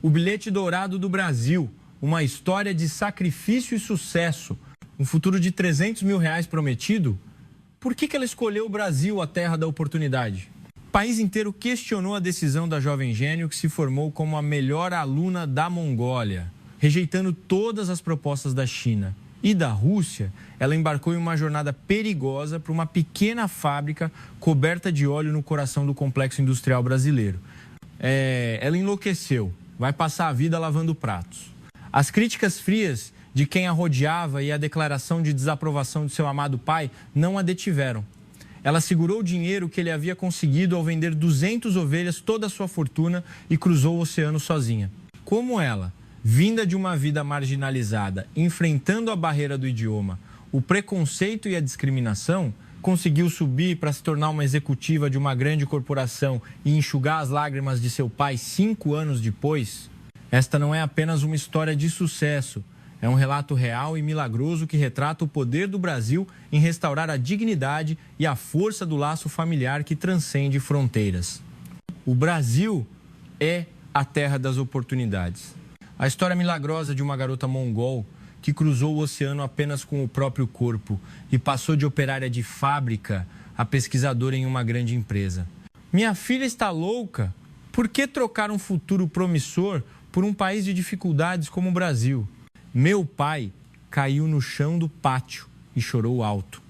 O bilhete dourado do Brasil, uma história de sacrifício e sucesso. Um futuro de R$300 mil prometido? Por que ela escolheu o Brasil, a terra da oportunidade? O país inteiro questionou a decisão da jovem gênio que se formou como a melhor aluna da Mongólia, rejeitando todas as propostas da China. E da Rússia, ela embarcou em uma jornada perigosa para uma pequena fábrica coberta de óleo no coração do complexo industrial brasileiro. Ela enlouqueceu, vai passar a vida lavando pratos. As críticas frias de quem a rodeava e a declaração de desaprovação de seu amado pai não a detiveram. Ela segurou o dinheiro que ele havia conseguido ao vender 200 ovelhas, toda a sua fortuna, e cruzou o oceano sozinha. Como ela, vinda de uma vida marginalizada, enfrentando a barreira do idioma, o preconceito e a discriminação, conseguiu subir para se tornar uma executiva de uma grande corporação e enxugar as lágrimas de seu pai 5 anos depois, esta não é apenas uma história de sucesso, é um relato real e milagroso que retrata o poder do Brasil em restaurar a dignidade e a força do laço familiar que transcende fronteiras. O Brasil é a terra das oportunidades. A história milagrosa de uma garota mongol que cruzou o oceano apenas com o próprio corpo e passou de operária de fábrica a pesquisadora em uma grande empresa. Minha filha está louca? Por que trocar um futuro promissor por um país de dificuldades como o Brasil? Meu pai caiu no chão do pátio e chorou alto.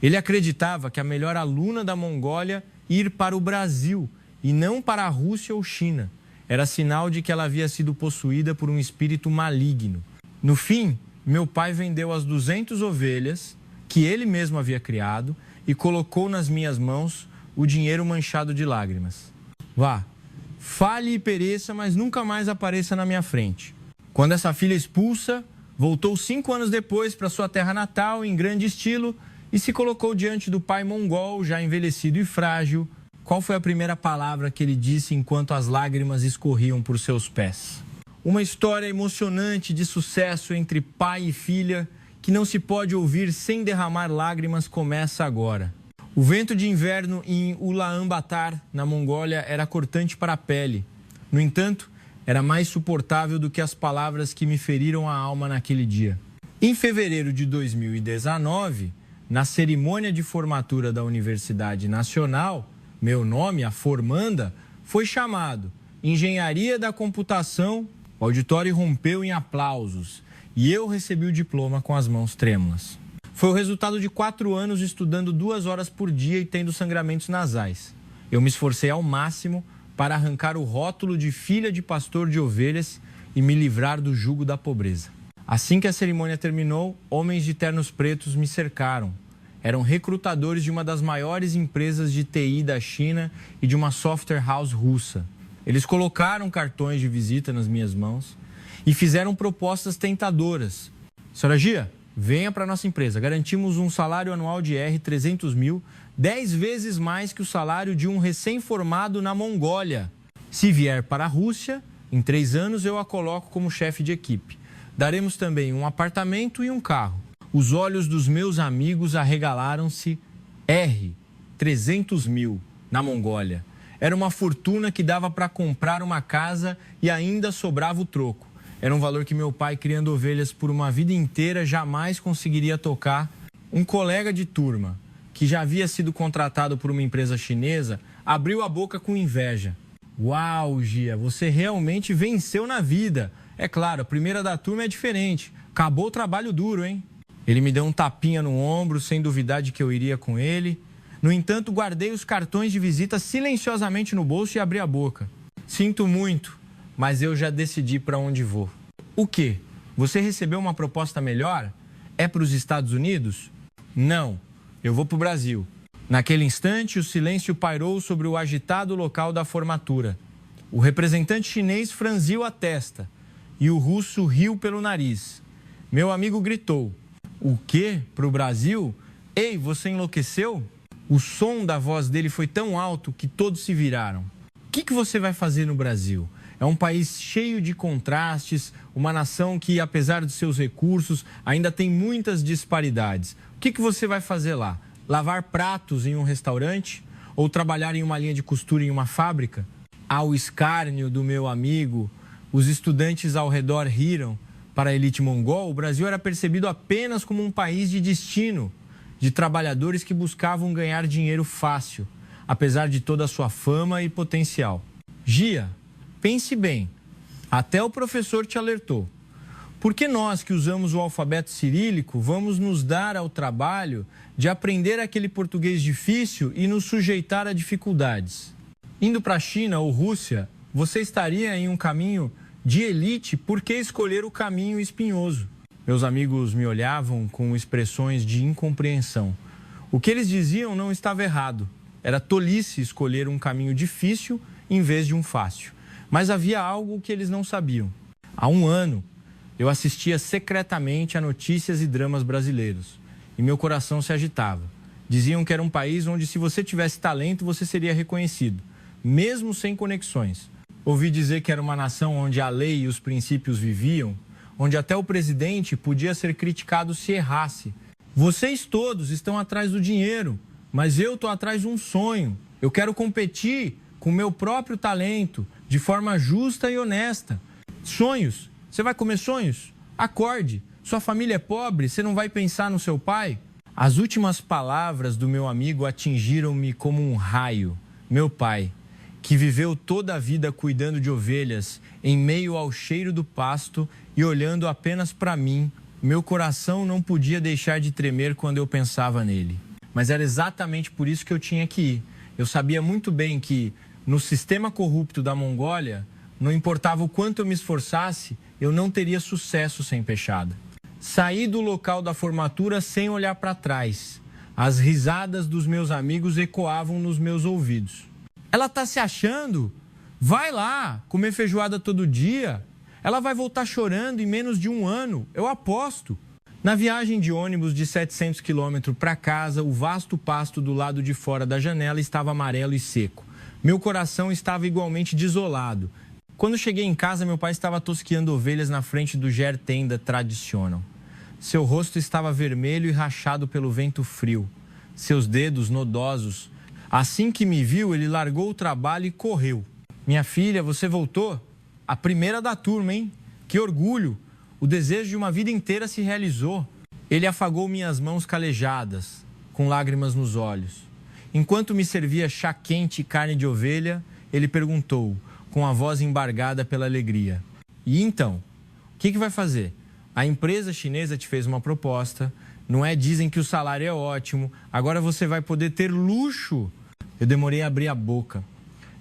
Ele acreditava que a melhor aluna da Mongólia ia ir para o Brasil e não para a Rússia ou China. Era sinal de que ela havia sido possuída por um espírito maligno. No fim, meu pai vendeu as 200 ovelhas que ele mesmo havia criado e colocou nas minhas mãos o dinheiro manchado de lágrimas. Vá, fale e pereça, mas nunca mais apareça na minha frente. Quando essa filha expulsa, voltou 5 anos depois para sua terra natal, em grande estilo, e se colocou diante do pai mongol, já envelhecido e frágil. Qual foi a primeira palavra que ele disse enquanto as lágrimas escorriam por seus pés? Uma história emocionante de sucesso entre pai e filha, que não se pode ouvir sem derramar lágrimas, começa agora. O vento de inverno em Ulaanbaatar, na Mongólia, era cortante para a pele. No entanto, era mais suportável do que as palavras que me feriram a alma naquele dia. Em fevereiro de 2019, na cerimônia de formatura da Universidade Nacional, meu nome, a formanda, foi chamado. Engenharia da Computação. O auditório rompeu em aplausos e eu recebi o diploma com as mãos trêmulas. Foi o resultado de 4 anos estudando 2 horas por dia e tendo sangramentos nasais. Eu me esforcei ao máximo para arrancar o rótulo de filha de pastor de ovelhas e me livrar do jugo da pobreza. Assim que a cerimônia terminou, homens de ternos pretos me cercaram. Eram recrutadores de uma das maiores empresas de TI da China e de uma software house russa. Eles colocaram cartões de visita nas minhas mãos e fizeram propostas tentadoras. Senhora Gia, venha para a nossa empresa. Garantimos um salário anual de R$300 mil, 10 vezes mais que o salário de um recém-formado na Mongólia. Se vier para a Rússia, em 3 anos eu a coloco como chefe de equipe. Daremos também um apartamento e um carro. Os olhos dos meus amigos arregalaram-se. R$300 mil na Mongólia. Era uma fortuna que dava para comprar uma casa e ainda sobrava o troco. Era um valor que meu pai, criando ovelhas por uma vida inteira, jamais conseguiria tocar. Um colega de turma, que já havia sido contratado por uma empresa chinesa, abriu a boca com inveja. Uau, Gia, você realmente venceu na vida. É claro, a primeira da turma é diferente. Acabou o trabalho duro, hein? Ele me deu um tapinha no ombro, sem duvidar de que eu iria com ele. No entanto, guardei os cartões de visita silenciosamente no bolso e abri a boca. Sinto muito, mas eu já decidi para onde vou. O quê? Você recebeu uma proposta melhor? É para os Estados Unidos? Não, eu vou para o Brasil. Naquele instante, o silêncio pairou sobre o agitado local da formatura. O representante chinês franziu a testa e o russo riu pelo nariz. Meu amigo gritou: o quê? Para o Brasil? Ei, você enlouqueceu? O som da voz dele foi tão alto que todos se viraram. O que você vai fazer no Brasil? É um país cheio de contrastes, uma nação que, apesar dos seus recursos, ainda tem muitas disparidades. O que você vai fazer lá? Lavar pratos em um restaurante? Ou trabalhar em uma linha de costura em uma fábrica? Ao escárnio do meu amigo, os estudantes ao redor riram. Para a elite mongol, o Brasil era percebido apenas como um país de destino, de trabalhadores que buscavam ganhar dinheiro fácil, apesar de toda a sua fama e potencial. Gia, pense bem, até o professor te alertou. Por que nós que usamos o alfabeto cirílico vamos nos dar ao trabalho de aprender aquele português difícil e nos sujeitar a dificuldades? Indo para a China ou Rússia, você estaria em um caminho de elite, por que escolher o caminho espinhoso? Meus amigos me olhavam com expressões de incompreensão. O que eles diziam não estava errado. Era tolice escolher um caminho difícil em vez de um fácil. Mas havia algo que eles não sabiam. Há um ano, eu assistia secretamente a notícias e dramas brasileiros. E meu coração se agitava. Diziam que era um país onde, se você tivesse talento, você seria reconhecido, mesmo sem conexões. Ouvi dizer que era uma nação onde a lei e os princípios viviam, onde até o presidente podia ser criticado se errasse. Vocês todos estão atrás do dinheiro, mas eu estou atrás de um sonho. Eu quero competir com o meu próprio talento, de forma justa e honesta. Sonhos. Você vai comer sonhos? Acorde. Sua família é pobre, você não vai pensar no seu pai? As últimas palavras do meu amigo atingiram-me como um raio. Meu pai, que viveu toda a vida cuidando de ovelhas, em meio ao cheiro do pasto e olhando apenas para mim, meu coração não podia deixar de tremer quando eu pensava nele. Mas era exatamente por isso que eu tinha que ir. Eu sabia muito bem que, no sistema corrupto da Mongólia, não importava o quanto eu me esforçasse, eu não teria sucesso sem peixada. Saí do local da formatura sem olhar para trás. As risadas dos meus amigos ecoavam nos meus ouvidos. Ela está se achando? Vai lá, comer feijoada todo dia. Ela vai voltar chorando em menos de um ano, eu aposto. Na viagem de ônibus de 700 quilômetros para casa, o vasto pasto do lado de fora da janela estava amarelo e seco. Meu coração estava igualmente desolado. Quando cheguei em casa, meu pai estava tosquiando ovelhas na frente do Ger Tenda Tradicional. Seu rosto estava vermelho e rachado pelo vento frio. Seus dedos nodosos. Assim que me viu, ele largou o trabalho e correu. Minha filha, você voltou? A primeira da turma, hein? Que orgulho! O desejo de uma vida inteira se realizou. Ele afagou minhas mãos calejadas, com lágrimas nos olhos. Enquanto me servia chá quente e carne de ovelha, ele perguntou, com a voz embargada pela alegria: e então, o que vai fazer? A empresa chinesa te fez uma proposta, não é? Dizem que o salário é ótimo, agora você vai poder ter luxo. Eu demorei a abrir a boca.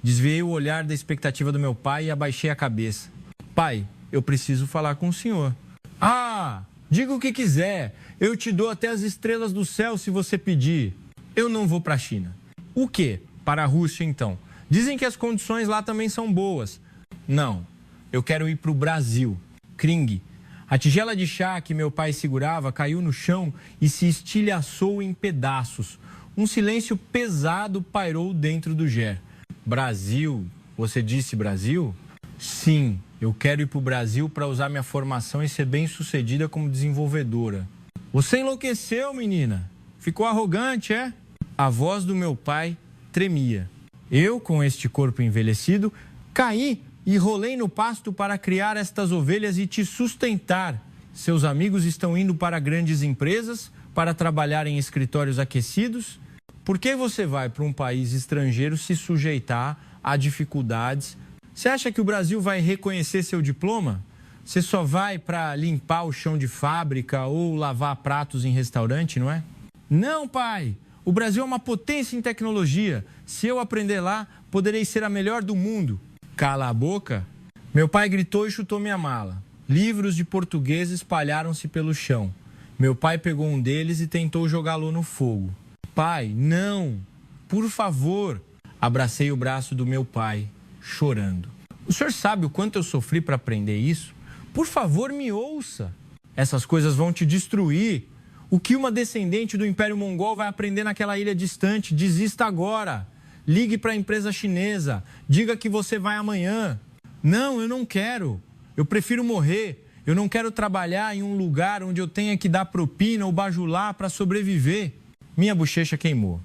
Desviei o olhar da expectativa do meu pai e abaixei a cabeça. Pai, eu preciso falar com o senhor. Ah, diga o que quiser. Eu te dou até as estrelas do céu se você pedir. Eu não vou para a China. O quê? Para a Rússia, então. Dizem que as condições lá também são boas. Não, eu quero ir para o Brasil. Kring. A tigela de chá que meu pai segurava caiu no chão e se estilhaçou em pedaços. Um silêncio pesado pairou dentro do Ger. Brasil? Você disse Brasil? Sim, eu quero ir para o Brasil para usar minha formação e ser bem-sucedida como desenvolvedora. Você enlouqueceu, menina? Ficou arrogante, é? A voz do meu pai tremia. Eu, com este corpo envelhecido, caí e rolei no pasto para criar estas ovelhas e te sustentar. Seus amigos estão indo para grandes empresas, para trabalhar em escritórios aquecidos. Por que você vai para um país estrangeiro se sujeitar a dificuldades? Você acha que o Brasil vai reconhecer seu diploma? Você só vai para limpar o chão de fábrica ou lavar pratos em restaurante, não é? Não, pai! O Brasil é uma potência em tecnologia. Se eu aprender lá, poderei ser a melhor do mundo. Cala a boca. Meu pai gritou e chutou minha mala. Livros de português espalharam-se pelo chão. Meu pai pegou um deles e tentou jogá-lo no fogo. Pai, não! Por favor! Abracei o braço do meu pai, chorando. O senhor sabe o quanto eu sofri para aprender isso? Por favor, me ouça! Essas coisas vão te destruir. O que uma descendente do Império Mongol vai aprender naquela ilha distante? Desista agora! Ligue para a empresa chinesa. Diga que você vai amanhã. Não, eu não quero. Eu prefiro morrer. Eu não quero trabalhar em um lugar onde eu tenha que dar propina ou bajular para sobreviver. Minha bochecha queimou.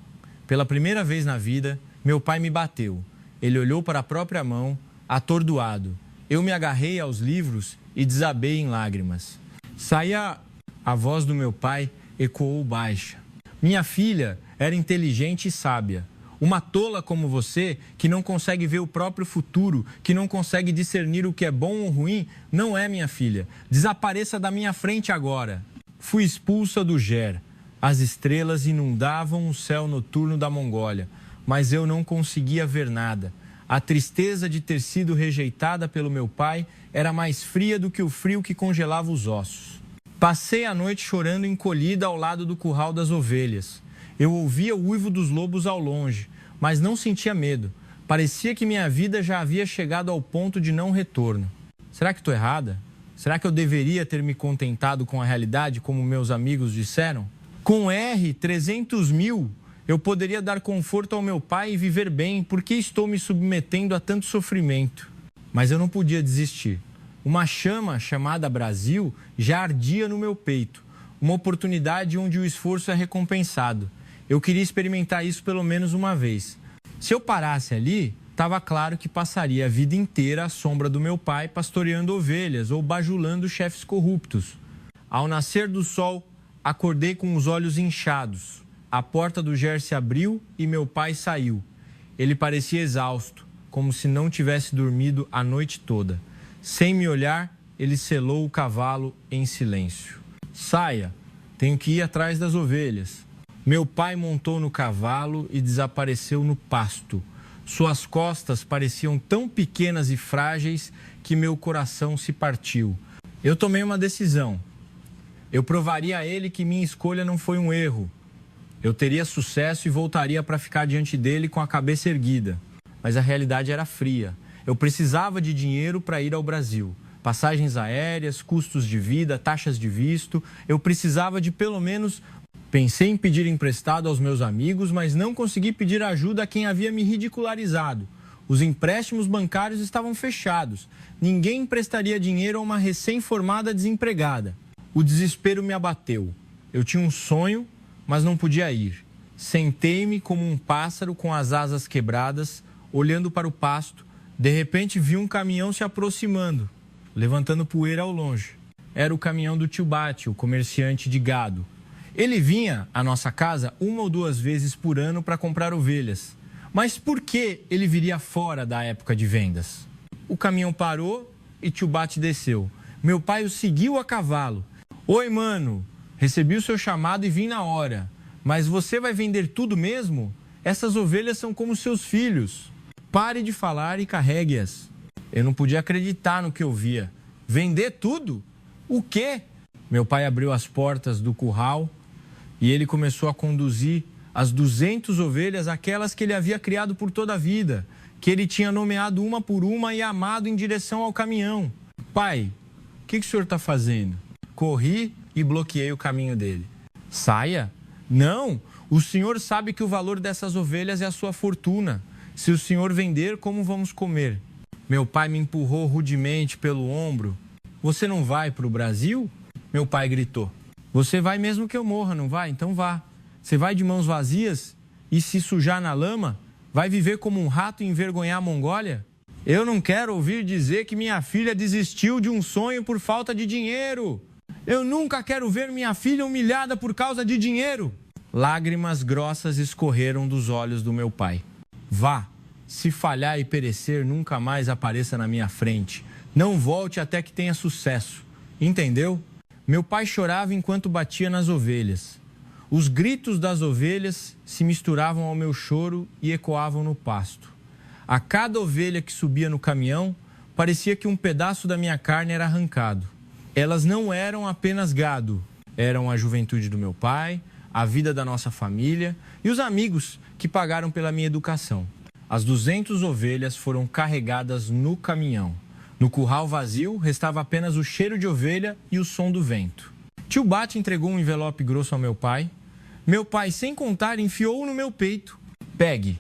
Pela primeira vez na vida, meu pai me bateu. Ele olhou para a própria mão, atordoado. Eu me agarrei aos livros e desabei em lágrimas. Saía a voz do meu pai, ecoou baixa. Minha filha era inteligente e sábia. Uma tola como você, que não consegue ver o próprio futuro, que não consegue discernir o que é bom ou ruim, não é minha filha. Desapareça da minha frente agora. Fui expulsa do Ger. As estrelas inundavam o céu noturno da Mongólia, mas eu não conseguia ver nada. A tristeza de ter sido rejeitada pelo meu pai era mais fria do que o frio que congelava os ossos. Passei a noite chorando encolhida ao lado do curral das ovelhas. Eu ouvia o uivo dos lobos ao longe, mas não sentia medo. Parecia que minha vida já havia chegado ao ponto de não retorno. Será que estou errada? Será que eu deveria ter me contentado com a realidade, como meus amigos disseram? Com R, 300 mil, eu poderia dar conforto ao meu pai e viver bem. Por que estou me submetendo a tanto sofrimento? Mas eu não podia desistir. Uma chama chamada Brasil já ardia no meu peito. Uma oportunidade onde o esforço é recompensado. Eu queria experimentar isso pelo menos uma vez. Se eu parasse ali, estava claro que passaria a vida inteira à sombra do meu pai, pastoreando ovelhas ou bajulando chefes corruptos. Ao nascer do sol, acordei com os olhos inchados. A porta do Ger se abriu e meu pai saiu. Ele parecia exausto, como se não tivesse dormido a noite toda. Sem me olhar, ele selou o cavalo em silêncio. Saia, tenho que ir atrás das ovelhas. Meu pai montou no cavalo e desapareceu no pasto. Suas costas pareciam tão pequenas e frágeis que meu coração se partiu. Eu tomei uma decisão. Eu provaria a ele que minha escolha não foi um erro. Eu teria sucesso e voltaria para ficar diante dele com a cabeça erguida. Mas a realidade era fria. Eu precisava de dinheiro para ir ao Brasil. Passagens aéreas, custos de vida, taxas de visto. Eu precisava de pelo menos... Pensei em pedir emprestado aos meus amigos, mas não consegui pedir ajuda a quem havia me ridicularizado. Os empréstimos bancários estavam fechados. Ninguém emprestaria dinheiro a uma recém-formada desempregada. O desespero me abateu. Eu tinha um sonho, mas não podia ir. Sentei-me como um pássaro com as asas quebradas, olhando para o pasto. De repente vi um caminhão se aproximando, levantando poeira ao longe. Era o caminhão do tio Bate, o comerciante de gado. Ele vinha à nossa casa 1 ou 2 vezes por ano para comprar ovelhas. Mas por que ele viria fora da época de vendas? O caminhão parou e tio Bate desceu. Meu pai o seguiu a cavalo. Oi, mano, recebi o seu chamado e vim na hora. Mas você vai vender tudo mesmo? Essas ovelhas são como seus filhos. Pare de falar e carregue-as. Eu não podia acreditar no que eu via. Vender tudo? O quê? Meu pai abriu as portas do curral e ele começou a conduzir as 200 ovelhas, aquelas que ele havia criado por toda a vida, que ele tinha nomeado uma por uma e amado em direção ao caminhão. Pai, o que o senhor está fazendo? Corri e bloqueei o caminho dele. Saia? Não, o senhor sabe que o valor dessas ovelhas é a sua fortuna. Se o senhor vender, como vamos comer? Meu pai me empurrou rudemente pelo ombro. Você não vai para o Brasil? Meu pai gritou. Você vai mesmo que eu morra, não vai? Então vá. Você vai de mãos vazias e se sujar na lama? Vai viver como um rato e envergonhar a Mongólia? Eu não quero ouvir dizer que minha filha desistiu de um sonho por falta de dinheiro. Eu nunca quero ver minha filha humilhada por causa de dinheiro. Lágrimas grossas escorreram dos olhos do meu pai. Vá. Se falhar e perecer, nunca mais apareça na minha frente. Não volte até que tenha sucesso. Entendeu? Meu pai chorava enquanto batia nas ovelhas. Os gritos das ovelhas se misturavam ao meu choro e ecoavam no pasto. A cada ovelha que subia no caminhão, parecia que um pedaço da minha carne era arrancado. Elas não eram apenas gado, eram a juventude do meu pai, a vida da nossa família e os amigos que pagaram pela minha educação. As 200 ovelhas foram carregadas no caminhão. No curral vazio, restava apenas o cheiro de ovelha e o som do vento. Tio Bate entregou um envelope grosso ao meu pai. Meu pai, sem contar, enfiou-o no meu peito. Pegue.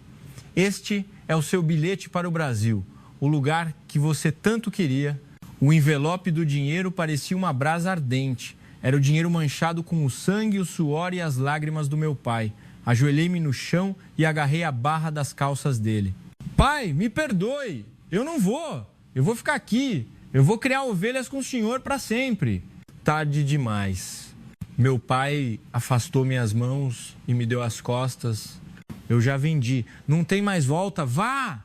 Este é o seu bilhete para o Brasil, o lugar que você tanto queria. O envelope do dinheiro parecia uma brasa ardente. Era o dinheiro manchado com o sangue, o suor e as lágrimas do meu pai. Ajoelhei-me no chão e agarrei a barra das calças dele. Pai, me perdoe, eu não vou. Eu vou ficar aqui. Eu vou criar ovelhas com o senhor para sempre. Tarde demais. Meu pai afastou minhas mãos e me deu as costas. Eu já vendi. Não tem mais volta. Vá!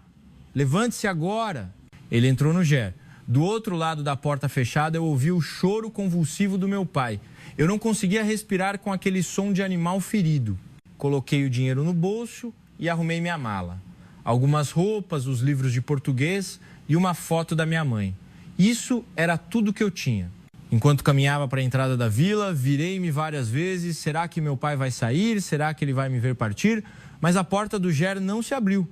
Levante-se agora. Ele entrou no GER. Do outro lado da porta fechada, eu ouvi o choro convulsivo do meu pai. Eu não conseguia respirar com aquele som de animal ferido. Coloquei o dinheiro no bolso e arrumei minha mala. Algumas roupas, os livros de português e uma foto da minha mãe. Isso era tudo que eu tinha. Enquanto caminhava para a entrada da vila, virei-me várias vezes. Será que meu pai vai sair? Será que ele vai me ver partir? Mas a porta do GER não se abriu.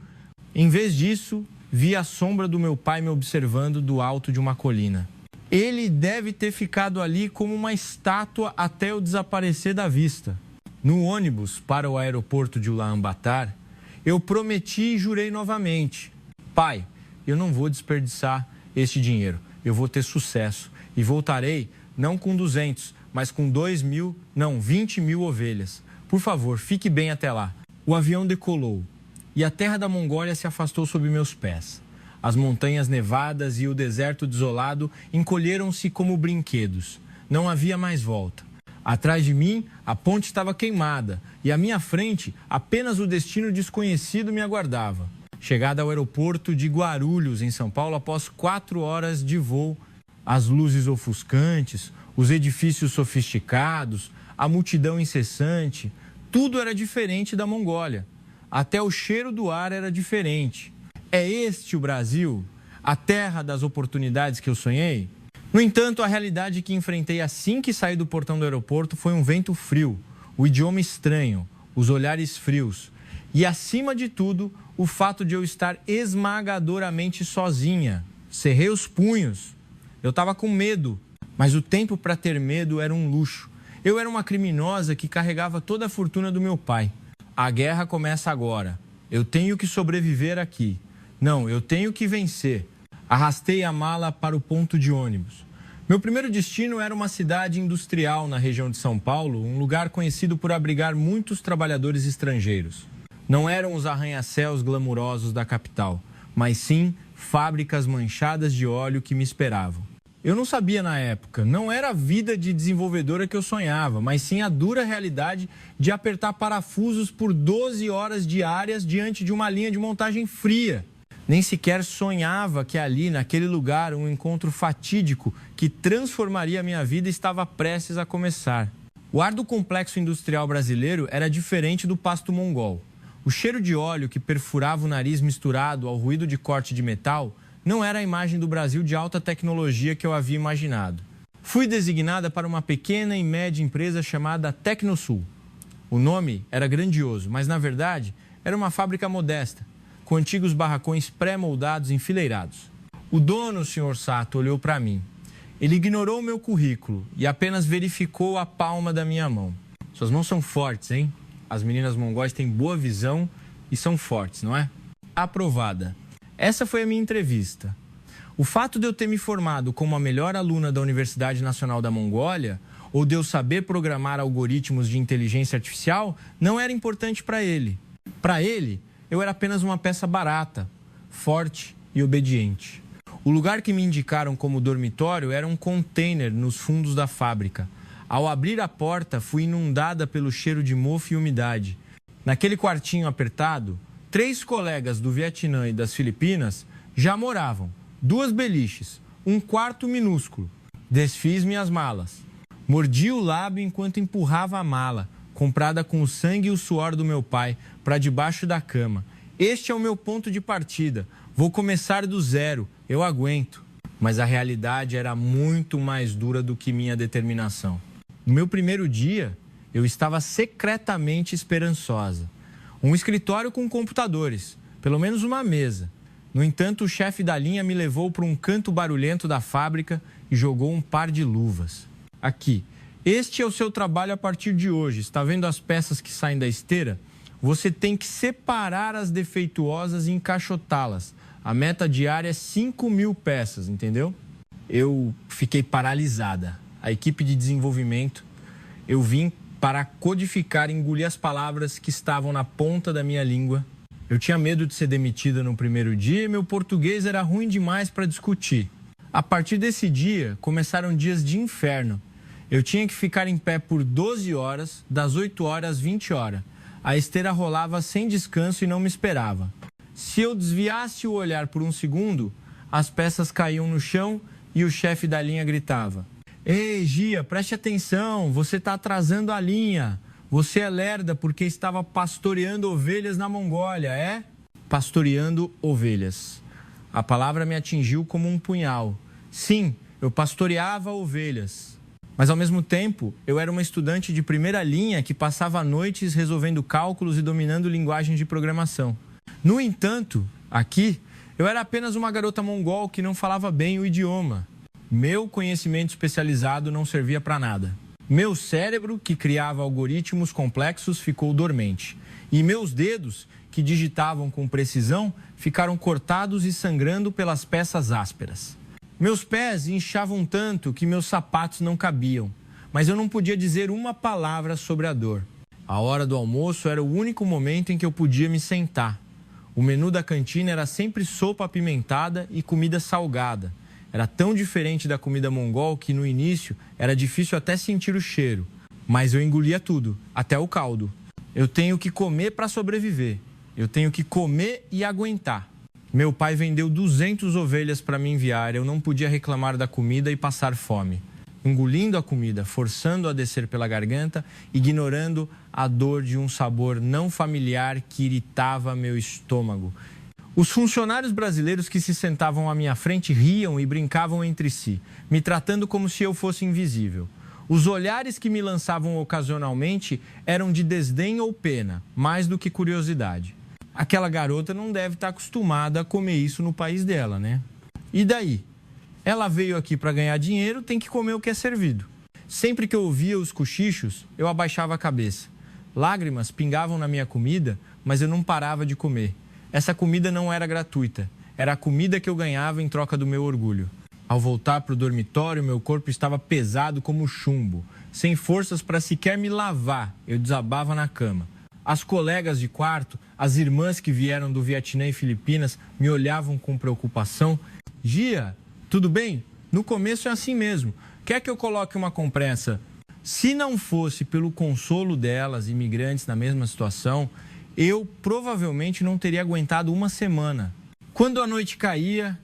Em vez disso, vi a sombra do meu pai me observando do alto de uma colina. Ele deve ter ficado ali como uma estátua até eu desaparecer da vista. No ônibus para o aeroporto de Ulaanbaatar, eu prometi e jurei novamente. Pai, eu não vou desperdiçar este dinheiro. Eu vou ter sucesso e voltarei não com 200, mas com 20 mil ovelhas. Por favor, fique bem até lá. O avião decolou e a terra da Mongólia se afastou sob meus pés. As montanhas nevadas e o deserto desolado encolheram-se como brinquedos. Não havia mais volta. Atrás de mim, a ponte estava queimada e à minha frente, apenas o destino desconhecido me aguardava. Chegada ao aeroporto de Guarulhos, em São Paulo, após 4 horas de voo, as luzes ofuscantes, os edifícios sofisticados, a multidão incessante, tudo era diferente da Mongólia. Até o cheiro do ar era diferente. É este o Brasil? A terra das oportunidades que eu sonhei? No entanto, a realidade que enfrentei assim que saí do portão do aeroporto foi um vento frio, o idioma estranho, os olhares frios e, acima de tudo, o fato de eu estar esmagadoramente sozinha. Cerrei os punhos. Eu estava com medo, mas o tempo para ter medo era um luxo. Eu era uma criminosa que carregava toda a fortuna do meu pai. A guerra começa agora. Eu tenho que sobreviver aqui. Não, eu tenho que vencer. Arrastei a mala para o ponto de ônibus. Meu primeiro destino era uma cidade industrial na região de São Paulo, um lugar conhecido por abrigar muitos trabalhadores estrangeiros. Não eram os arranha-céus glamurosos da capital, mas sim fábricas manchadas de óleo que me esperavam. Eu não sabia na época, não era a vida de desenvolvedora que eu sonhava, mas sim a dura realidade de apertar parafusos por 12 horas diárias diante de uma linha de montagem fria. Nem sequer sonhava que ali, naquele lugar, um encontro fatídico que transformaria a minha vida estava prestes a começar. O ar do complexo industrial brasileiro era diferente do pasto mongol. O cheiro de óleo que perfurava o nariz misturado ao ruído de corte de metal não era a imagem do Brasil de alta tecnologia que eu havia imaginado. Fui designada para uma pequena e média empresa chamada Tecnosul. O nome era grandioso, mas na verdade era uma fábrica modesta, com antigos barracões pré-moldados enfileirados. O dono, o Sr. Sato, olhou para mim. Ele ignorou o meu currículo e apenas verificou a palma da minha mão. Suas mãos são fortes, hein? As meninas mongóis têm boa visão e são fortes, não é? Aprovada. Essa foi a minha entrevista. O fato de eu ter me formado como a melhor aluna da Universidade Nacional da Mongólia, ou de eu saber programar algoritmos de inteligência artificial, não era importante para ele. Para ele, eu era apenas uma peça barata, forte e obediente. O lugar que me indicaram como dormitório era um container nos fundos da fábrica. Ao abrir a porta, fui inundada pelo cheiro de mofo e umidade. Naquele quartinho apertado, 3 colegas do Vietnã e das Filipinas já moravam. 2 beliches, um quarto minúsculo. Desfiz minhas malas. Mordi o lábio enquanto empurrava a mala, comprada com o sangue e o suor do meu pai, para debaixo da cama. Este é o meu ponto de partida. Vou começar do zero. Eu aguento. Mas a realidade era muito mais dura do que minha determinação. No meu primeiro dia, eu estava secretamente esperançosa. Um escritório com computadores, pelo menos uma mesa. No entanto, o chefe da linha me levou para um canto barulhento da fábrica e jogou um par de luvas. Aqui, este é o seu trabalho a partir de hoje. Está vendo as peças que saem da esteira? Você tem que separar as defeituosas e encaixotá-las. A meta diária é 5.000 peças, entendeu? Eu fiquei paralisada. A equipe de desenvolvimento, eu vim para codificar e engolir as palavras que estavam na ponta da minha língua. Eu tinha medo de ser demitida no primeiro dia e meu português era ruim demais para discutir. A partir desse dia, começaram dias de inferno. Eu tinha que ficar em pé por 12 horas, das 8 horas às 20 horas. A esteira rolava sem descanso e não me esperava. Se eu desviasse o olhar por um segundo, as peças caíam no chão e o chefe da linha gritava: "Ei, Gia, preste atenção, você está atrasando a linha. Você é lerda porque estava pastoreando ovelhas na Mongólia, é?" Pastoreando ovelhas. A palavra me atingiu como um punhal. Sim, eu pastoreava ovelhas. Mas, ao mesmo tempo, eu era uma estudante de primeira linha que passava noites resolvendo cálculos e dominando linguagens de programação. No entanto, aqui, eu era apenas uma garota mongol que não falava bem o idioma. Meu conhecimento especializado não servia para nada. Meu cérebro, que criava algoritmos complexos, ficou dormente. E meus dedos, que digitavam com precisão, ficaram cortados e sangrando pelas peças ásperas. Meus pés inchavam tanto que meus sapatos não cabiam, mas eu não podia dizer uma palavra sobre a dor. A hora do almoço era o único momento em que eu podia me sentar. O menu da cantina era sempre sopa apimentada e comida salgada. Era tão diferente da comida mongol que no início era difícil até sentir o cheiro, mas eu engolia tudo, até o caldo. Eu tenho que comer para sobreviver. Eu tenho que comer e aguentar. Meu pai vendeu 200 ovelhas para me enviar, eu não podia reclamar da comida e passar fome. Engolindo a comida, forçando-a a descer pela garganta, ignorando a dor de um sabor não familiar que iritava meu estômago. Os funcionários brasileiros que se sentavam à minha frente riam e brincavam entre si, me tratando como se eu fosse invisível. Os olhares que me lançavam ocasionalmente eram de desdém ou pena, mais do que curiosidade. Aquela garota não deve estar acostumada a comer isso no país dela, né? E daí? Ela veio aqui para ganhar dinheiro, tem que comer o que é servido. Sempre que eu ouvia os cochichos, eu abaixava a cabeça. Lágrimas pingavam na minha comida, mas eu não parava de comer. Essa comida não era gratuita. Era a comida que eu ganhava em troca do meu orgulho. Ao voltar para o dormitório, meu corpo estava pesado como chumbo. Sem forças para sequer me lavar, eu desabava na cama. As colegas de quarto, as irmãs que vieram do Vietnã e Filipinas, me olhavam com preocupação. "Gia, tudo bem? No começo é assim mesmo. Quer que eu coloque uma compressa?" Se não fosse pelo consolo delas, imigrantes na mesma situação, eu provavelmente não teria aguentado uma semana. Quando a noite caía,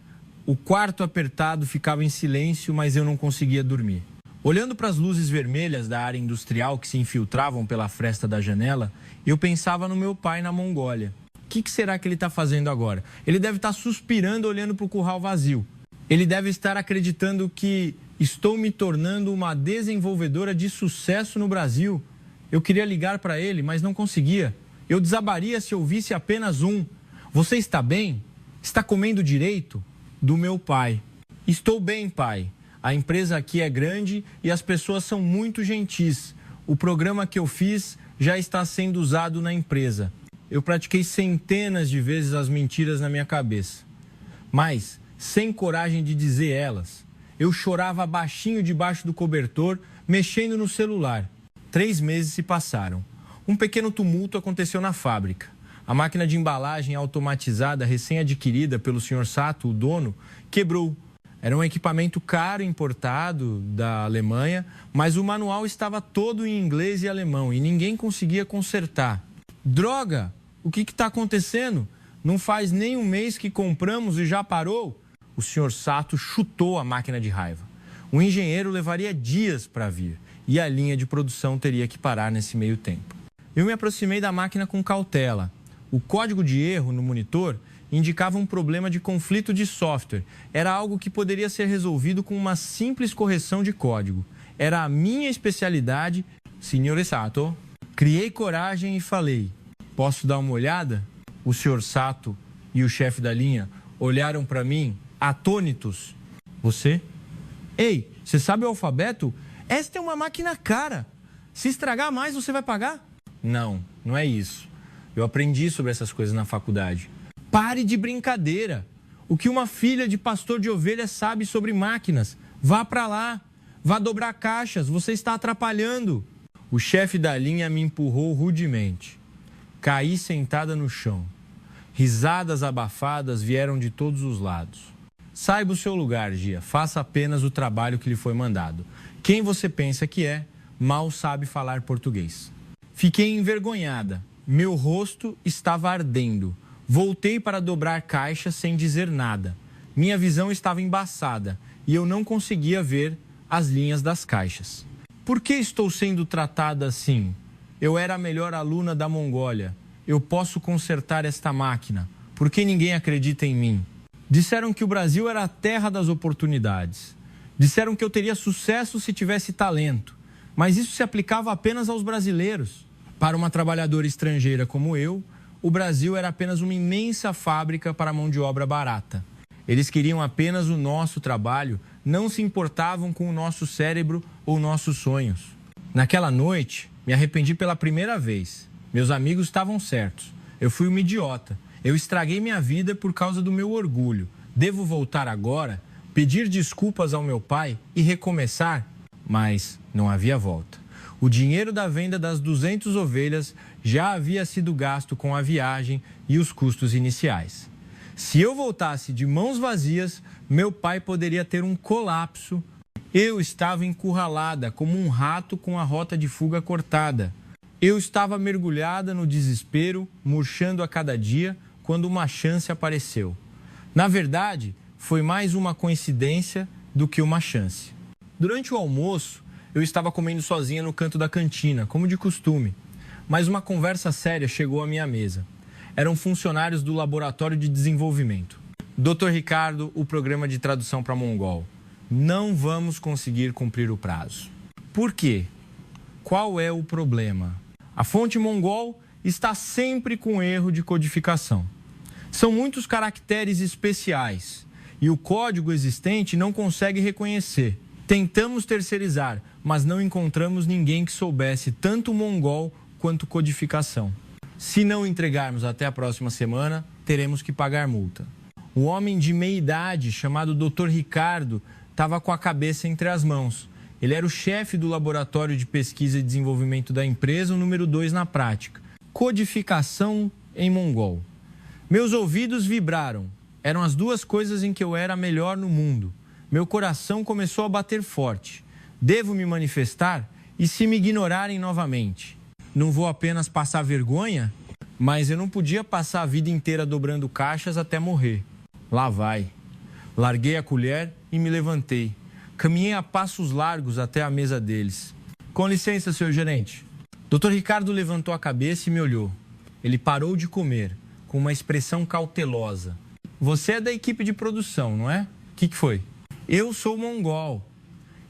o quarto apertado ficava em silêncio, mas eu não conseguia dormir. Olhando para as luzes vermelhas da área industrial que se infiltravam pela fresta da janela, eu pensava no meu pai na Mongólia. O que será que ele está fazendo agora? Ele deve estar suspirando olhando para o curral vazio. Ele deve estar acreditando que estou me tornando uma desenvolvedora de sucesso no Brasil. Eu queria ligar para ele, mas não conseguia. Eu desabaria se ouvisse apenas um: "Você está bem? Está comendo direito?" Do meu pai. "Estou bem, pai. A empresa aqui é grande e as pessoas são muito gentis. O programa que eu fiz já está sendo usado na empresa." Eu pratiquei centenas de vezes as mentiras na minha cabeça, mas sem coragem de dizer elas. Eu chorava baixinho debaixo do cobertor, mexendo no celular. 3 meses se passaram. Um pequeno tumulto aconteceu na fábrica. A máquina de embalagem automatizada recém-adquirida pelo Sr. Sato, o dono, quebrou. Era um equipamento caro importado da Alemanha, mas o manual estava todo em inglês e alemão e ninguém conseguia consertar. "Droga! O que está acontecendo? Não faz nem um mês que compramos e já parou?" O Sr. Sato chutou a máquina de raiva. O engenheiro levaria dias para vir e a linha de produção teria que parar nesse meio tempo. Eu me aproximei da máquina com cautela. O código de erro no monitor indicava um problema de conflito de software. Era algo que poderia ser resolvido com uma simples correção de código. Era a minha especialidade, Sr. Sato. Criei coragem e falei: "Posso dar uma olhada?" O Sr. Sato e o chefe da linha olharam para mim, atônitos. "Você? Ei, você sabe o alfabeto? Esta é uma máquina cara. Se estragar mais, você vai pagar?" "Não, não é isso. Eu aprendi sobre essas coisas na faculdade." "Pare de brincadeira. O que uma filha de pastor de ovelhas sabe sobre máquinas? Vá para lá. Vá dobrar caixas. Você está atrapalhando." O chefe da linha me empurrou rudemente. Caí sentada no chão. Risadas abafadas vieram de todos os lados. Saiba o seu lugar, Gia. Faça apenas o trabalho que lhe foi mandado. Quem você pensa que é, mal sabe falar português. Fiquei envergonhada. Meu rosto estava ardendo. Voltei para dobrar caixa sem dizer nada. Minha visão estava embaçada e eu não conseguia ver as linhas das caixas. Por que estou sendo tratada assim? Eu era a melhor aluna da Mongólia. Eu posso consertar esta máquina. Por que ninguém acredita em mim? Disseram que o Brasil era a terra das oportunidades. Disseram que eu teria sucesso se tivesse talento. Mas isso se aplicava apenas aos brasileiros. Para uma trabalhadora estrangeira como eu, o Brasil era apenas uma imensa fábrica para mão de obra barata. Eles queriam apenas o nosso trabalho, não se importavam com o nosso cérebro ou nossos sonhos. Naquela noite, me arrependi pela primeira vez. Meus amigos estavam certos. Eu fui uma idiota. Eu estraguei minha vida por causa do meu orgulho. Devo voltar agora, pedir desculpas ao meu pai e recomeçar? Mas não havia volta. O dinheiro da venda das 200 ovelhas já havia sido gasto com a viagem e os custos iniciais. Se eu voltasse de mãos vazias, meu pai poderia ter um colapso. Eu estava encurralada como um rato com a rota de fuga cortada. Eu estava mergulhada no desespero, murchando a cada dia, quando uma chance apareceu. Na verdade, foi mais uma coincidência do que uma chance. Durante o almoço, eu estava comendo sozinha no canto da cantina, como de costume. Mas uma conversa séria chegou à minha mesa. Eram funcionários do Laboratório de Desenvolvimento. Dr. Ricardo, o programa de tradução para mongol. Não vamos conseguir cumprir o prazo. Por quê? Qual é o problema? A fonte mongol está sempre com erro de codificação. São muitos caracteres especiais e o código existente não consegue reconhecer. Tentamos terceirizar, mas não encontramos ninguém que soubesse tanto mongol quanto codificação. Se não entregarmos até a próxima semana, teremos que pagar multa. Um homem de meia idade, chamado Dr. Ricardo, estava com a cabeça entre as mãos. Ele era o chefe do laboratório de pesquisa e desenvolvimento da empresa, o número 2 na prática. Codificação em mongol. Meus ouvidos vibraram. Eram as duas coisas em que eu era melhor no mundo. Meu coração começou a bater forte. Devo me manifestar? E se me ignorarem novamente? Não vou apenas passar vergonha? Mas eu não podia passar a vida inteira dobrando caixas até morrer. Lá vai. Larguei a colher e me levantei. Caminhei a passos largos até a mesa deles. Com licença, senhor gerente. Dr. Ricardo levantou a cabeça e me olhou. Ele parou de comer, com uma expressão cautelosa. Você é da equipe de produção, não é? O que foi? Eu sou mongol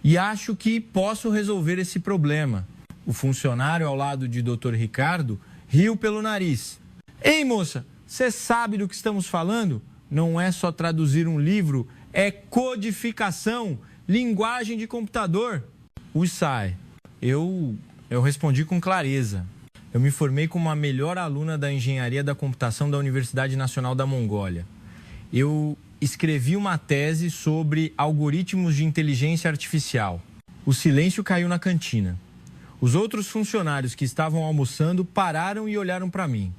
e acho que posso resolver esse problema. O funcionário ao lado de Dr. Ricardo riu pelo nariz. Ei, moça, você sabe do que estamos falando? Não é só traduzir um livro, é codificação, linguagem de computador. Sai. Eu respondi com clareza. Eu me formei como a melhor aluna da engenharia da computação da Universidade Nacional da Mongólia. Eu escrevi uma tese sobre algoritmos de inteligência artificial. O silêncio caiu na cantina. Os outros funcionários que estavam almoçando pararam e olharam para mim.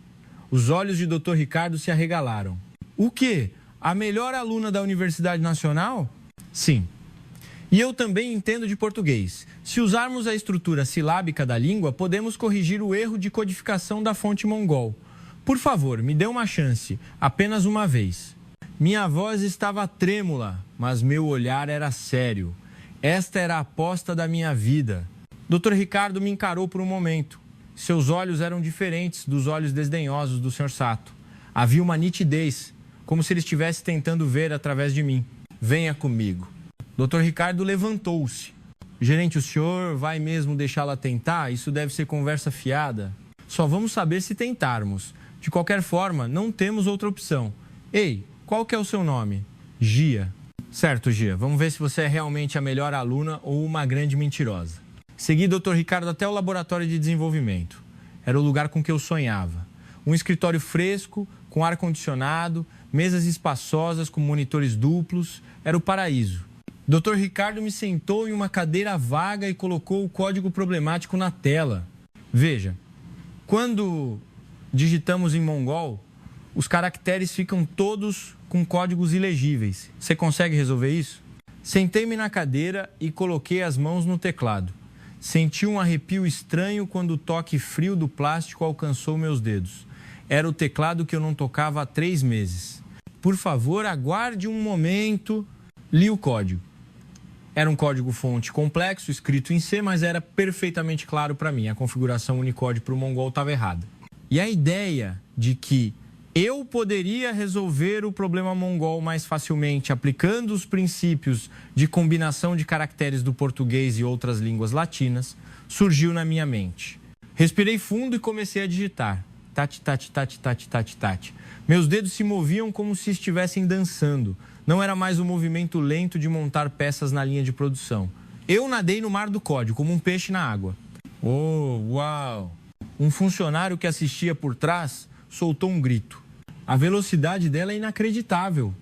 Os olhos de Dr. Ricardo se arregalaram. O quê? A melhor aluna da Universidade Nacional? Sim. E eu também entendo de português. Se usarmos a estrutura silábica da língua, podemos corrigir o erro de codificação da fonte mongol. Por favor, me dê uma chance, apenas uma vez. Minha voz estava trêmula, mas meu olhar era sério. Esta era a aposta da minha vida. Dr. Ricardo me encarou por um momento. Seus olhos eram diferentes dos olhos desdenhosos do Sr. Sato. Havia uma nitidez, como se ele estivesse tentando ver através de mim. Venha comigo. Dr. Ricardo levantou-se. Gerente, o senhor vai mesmo deixá-la tentar? Isso deve ser conversa fiada. Só vamos saber se tentarmos. De qualquer forma, não temos outra opção. Ei, qual que é o seu nome? Gia. Certo, Gia. Vamos ver se você é realmente a melhor aluna ou uma grande mentirosa. Segui Dr. Ricardo até o laboratório de desenvolvimento. Era o lugar com que eu sonhava. Um escritório fresco, com ar-condicionado, mesas espaçosas com monitores duplos. Era o paraíso. Dr. Ricardo me sentou em uma cadeira vaga e colocou o código problemático na tela. Veja, quando digitamos em mongol, Os caracteres ficam todos com códigos ilegíveis. Você consegue resolver isso? Sentei-me na cadeira e coloquei as mãos no teclado. Senti um arrepio estranho quando o toque frio do plástico alcançou meus dedos. Era o teclado que eu não tocava há 3 meses. Por favor, aguarde um momento. Li o código. Era um código-fonte complexo, escrito em C, mas era perfeitamente claro para mim. A configuração Unicode para o Mongol estava errada. E a ideia de que eu poderia resolver o problema mongol mais facilmente aplicando os princípios de combinação de caracteres do português e outras línguas latinas surgiu na minha mente. Respirei fundo e comecei a digitar. Tati, tati, tati, tati, tati, tati. Meus dedos se moviam como se estivessem dançando. Não era mais um movimento lento de montar peças na linha de produção. Eu nadei no mar do código, como um peixe na água. Oh, uau! Um funcionário que assistia por trás soltou um grito. A velocidade dela é inacreditável.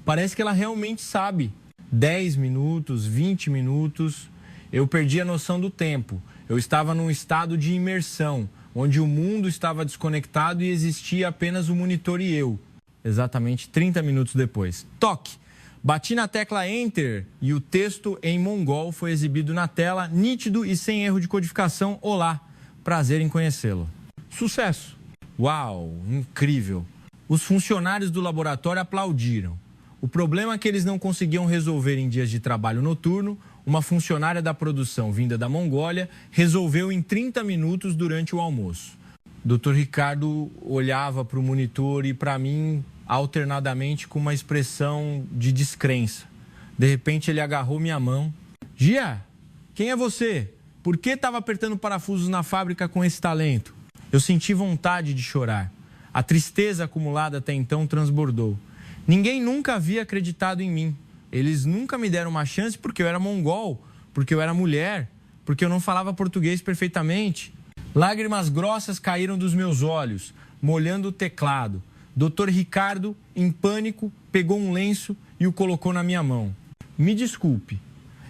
Parece que ela realmente sabe. 10 minutos, 20 minutos. Eu perdi a noção do tempo. Eu estava num estado de imersão, onde o mundo estava desconectado e existia apenas o monitor e eu. Exatamente 30 minutos depois. Toque! Bati na tecla Enter e o texto em mongol foi exibido na tela, nítido e sem erro de codificação. Olá, prazer em conhecê-lo. Sucesso! Uau, incrível! Os funcionários do laboratório aplaudiram. O problema que eles não conseguiam resolver em dias de trabalho noturno, uma funcionária da produção vinda da Mongólia resolveu em 30 minutos durante o almoço. Dr. Ricardo olhava para o monitor e para mim alternadamente com uma expressão de descrença. De repente ele agarrou minha mão. Gia, quem é você? Por que estava apertando parafusos na fábrica com esse talento? Eu senti vontade de chorar. A tristeza acumulada até então transbordou. Ninguém nunca havia acreditado em mim. Eles nunca me deram uma chance porque eu era mongol, porque eu era mulher, porque eu não falava português perfeitamente. Lágrimas grossas caíram dos meus olhos, molhando o teclado. Dr. Ricardo, em pânico, pegou um lenço e o colocou na minha mão. Me desculpe,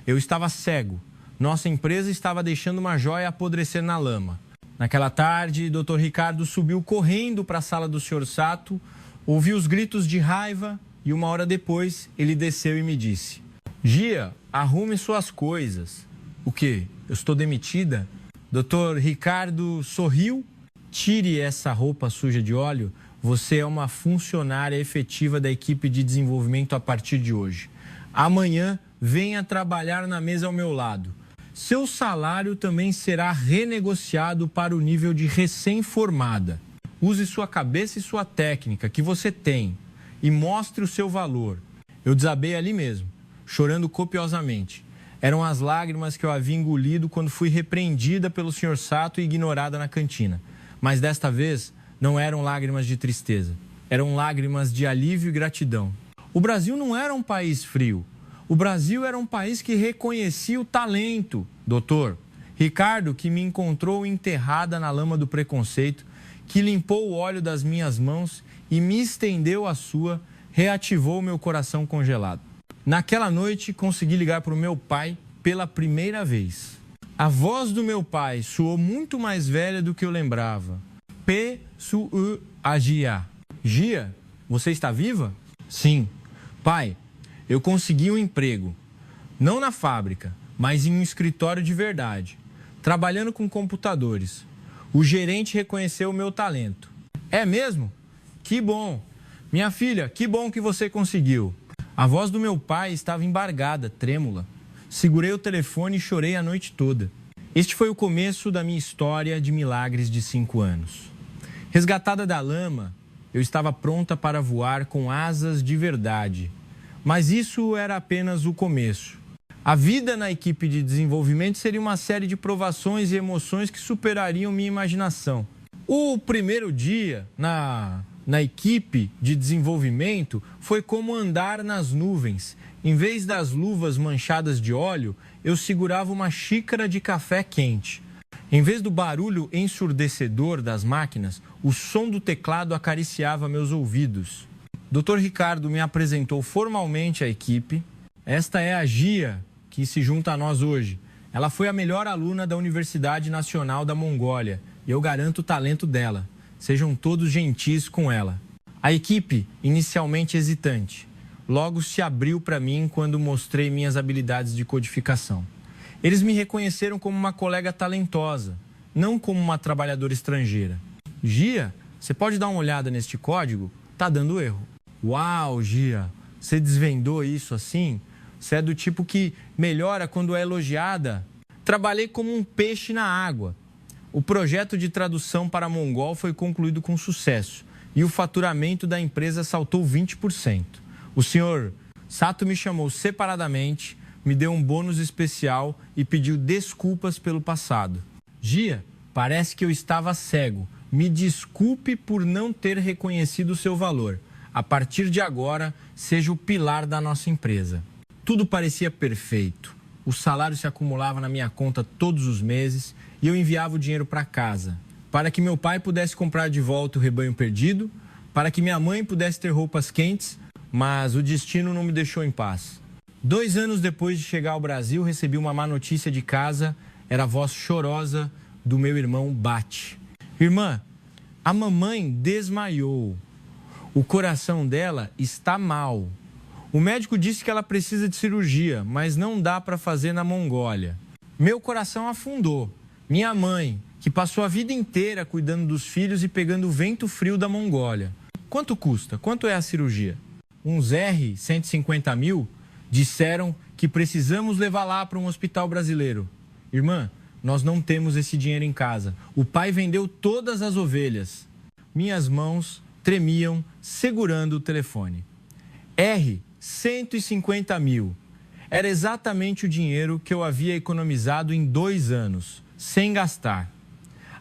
eu estava cego. Nossa empresa estava deixando uma joia apodrecer na lama. Naquela tarde, Dr. Ricardo subiu correndo para a sala do Sr. Sato, ouviu os gritos de raiva e 1 hora depois ele desceu e me disse: Gia, arrume suas coisas. O quê? Eu estou demitida? Dr. Ricardo sorriu. Tire essa roupa suja de óleo. Você é uma funcionária efetiva da equipe de desenvolvimento a partir de hoje. Amanhã, venha trabalhar na mesa ao meu lado. Seu salário também será renegociado para o nível de recém-formada. Use sua cabeça e sua técnica que você tem e mostre o seu valor. Eu desabei ali mesmo, chorando copiosamente. Eram as lágrimas que eu havia engolido quando fui repreendida pelo Sr. Sato e ignorada na cantina. Mas desta vez não eram lágrimas de tristeza, eram lágrimas de alívio e gratidão. O Brasil não era um país frio. O Brasil era um país que reconhecia o talento. Doutor Ricardo, que me encontrou enterrada na lama do preconceito, que limpou o óleo das minhas mãos e me estendeu a sua, reativou meu coração congelado. Naquela noite, consegui ligar para o meu pai pela primeira vez. A voz do meu pai soou muito mais velha do que eu lembrava. Gia. Gia, você está viva? Sim. Pai, eu consegui um emprego. Não na fábrica, mas em um escritório de verdade. Trabalhando com computadores. O gerente reconheceu o meu talento. É mesmo? Que bom. Minha filha, que bom que você conseguiu. A voz do meu pai estava embargada, trêmula. Segurei o telefone e chorei a noite toda. Este foi o começo da minha história de milagres de 5 anos. Resgatada da lama, eu estava pronta para voar com asas de verdade. Mas isso era apenas o começo. A vida na equipe de desenvolvimento seria uma série de provações e emoções que superariam minha imaginação. O primeiro dia na equipe de desenvolvimento foi como andar nas nuvens. Em vez das luvas manchadas de óleo, eu segurava uma xícara de café quente. Em vez do barulho ensurdecedor das máquinas, o som do teclado acariciava meus ouvidos. Dr. Ricardo me apresentou formalmente à equipe. Esta é a Gia, que se junta a nós hoje. Ela foi a melhor aluna da Universidade Nacional da Mongólia e eu garanto o talento dela. Sejam todos gentis com ela. A equipe, inicialmente hesitante, logo se abriu para mim quando mostrei minhas habilidades de codificação. Eles me reconheceram como uma colega talentosa, não como uma trabalhadora estrangeira. Gia, você pode dar uma olhada neste código? Tá dando erro. Uau, Gia, você desvendou isso assim? Você é do tipo que melhora quando é elogiada? Trabalhei como um peixe na água. O projeto de tradução para mongol foi concluído com sucesso e o faturamento da empresa saltou 20%. O senhor Sato me chamou separadamente, me deu um bônus especial e pediu desculpas pelo passado. Gia, parece que eu estava cego. Me desculpe por não ter reconhecido o seu valor. A partir de agora, seja o pilar da nossa empresa. Tudo parecia perfeito. O salário se acumulava na minha conta todos os meses e eu enviava o dinheiro para casa, para que meu pai pudesse comprar de volta o rebanho perdido, para que minha mãe pudesse ter roupas quentes, mas o destino não me deixou em paz. 2 anos depois de chegar ao Brasil, recebi uma má notícia de casa. Era a voz chorosa do meu irmão Bate. Irmã, a mamãe desmaiou. O coração dela está mal. O médico disse que ela precisa de cirurgia, mas não dá para fazer na Mongólia. Meu coração afundou. Minha mãe, que passou a vida inteira cuidando dos filhos e pegando o vento frio da Mongólia. Quanto custa? Quanto é a cirurgia? Uns R$ 150 mil? Disseram que precisamos levar lá para um hospital brasileiro. Irmã, nós não temos esse dinheiro em casa. O pai vendeu todas as ovelhas. Minhas mãos tremiam segurando o telefone. R$ 150 mil. Era exatamente o dinheiro que eu havia economizado em 2 anos, sem gastar.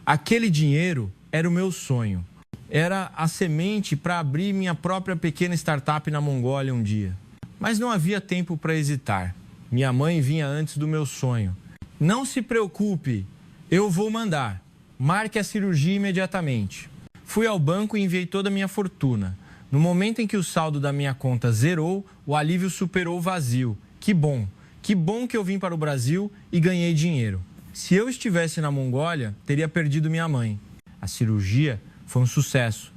Aquele dinheiro era o meu sonho. Era a semente para abrir minha própria pequena startup na Mongólia um dia. Mas não havia tempo para hesitar. Minha mãe vinha antes do meu sonho. Não se preocupe, eu vou mandar. Marque a cirurgia imediatamente. Fui ao banco e enviei toda a minha fortuna. No momento em que o saldo da minha conta zerou, o alívio superou o vazio. Que bom que eu vim para o Brasil e ganhei dinheiro. Se eu estivesse na Mongólia, teria perdido minha mãe. A cirurgia foi um sucesso.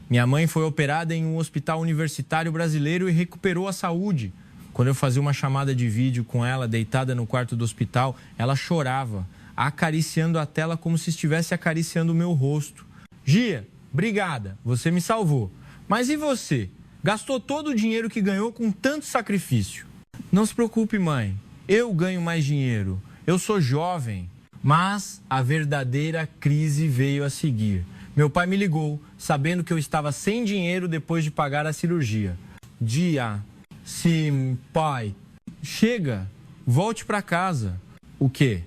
Minha mãe foi operada em um hospital universitário brasileiro e recuperou a saúde. Quando eu fazia uma chamada de vídeo com ela, deitada no quarto do hospital, ela chorava, acariciando a tela como se estivesse acariciando o meu rosto. Gia, obrigada, você me salvou. Mas e você? Gastou todo o dinheiro que ganhou com tanto sacrifício. Não se preocupe, mãe. Eu ganho mais dinheiro. Eu sou jovem. Mas a verdadeira crise veio a seguir. Meu pai me ligou, sabendo que eu estava sem dinheiro depois de pagar a cirurgia. Gia, sim, pai. Chega, volte para casa. O quê?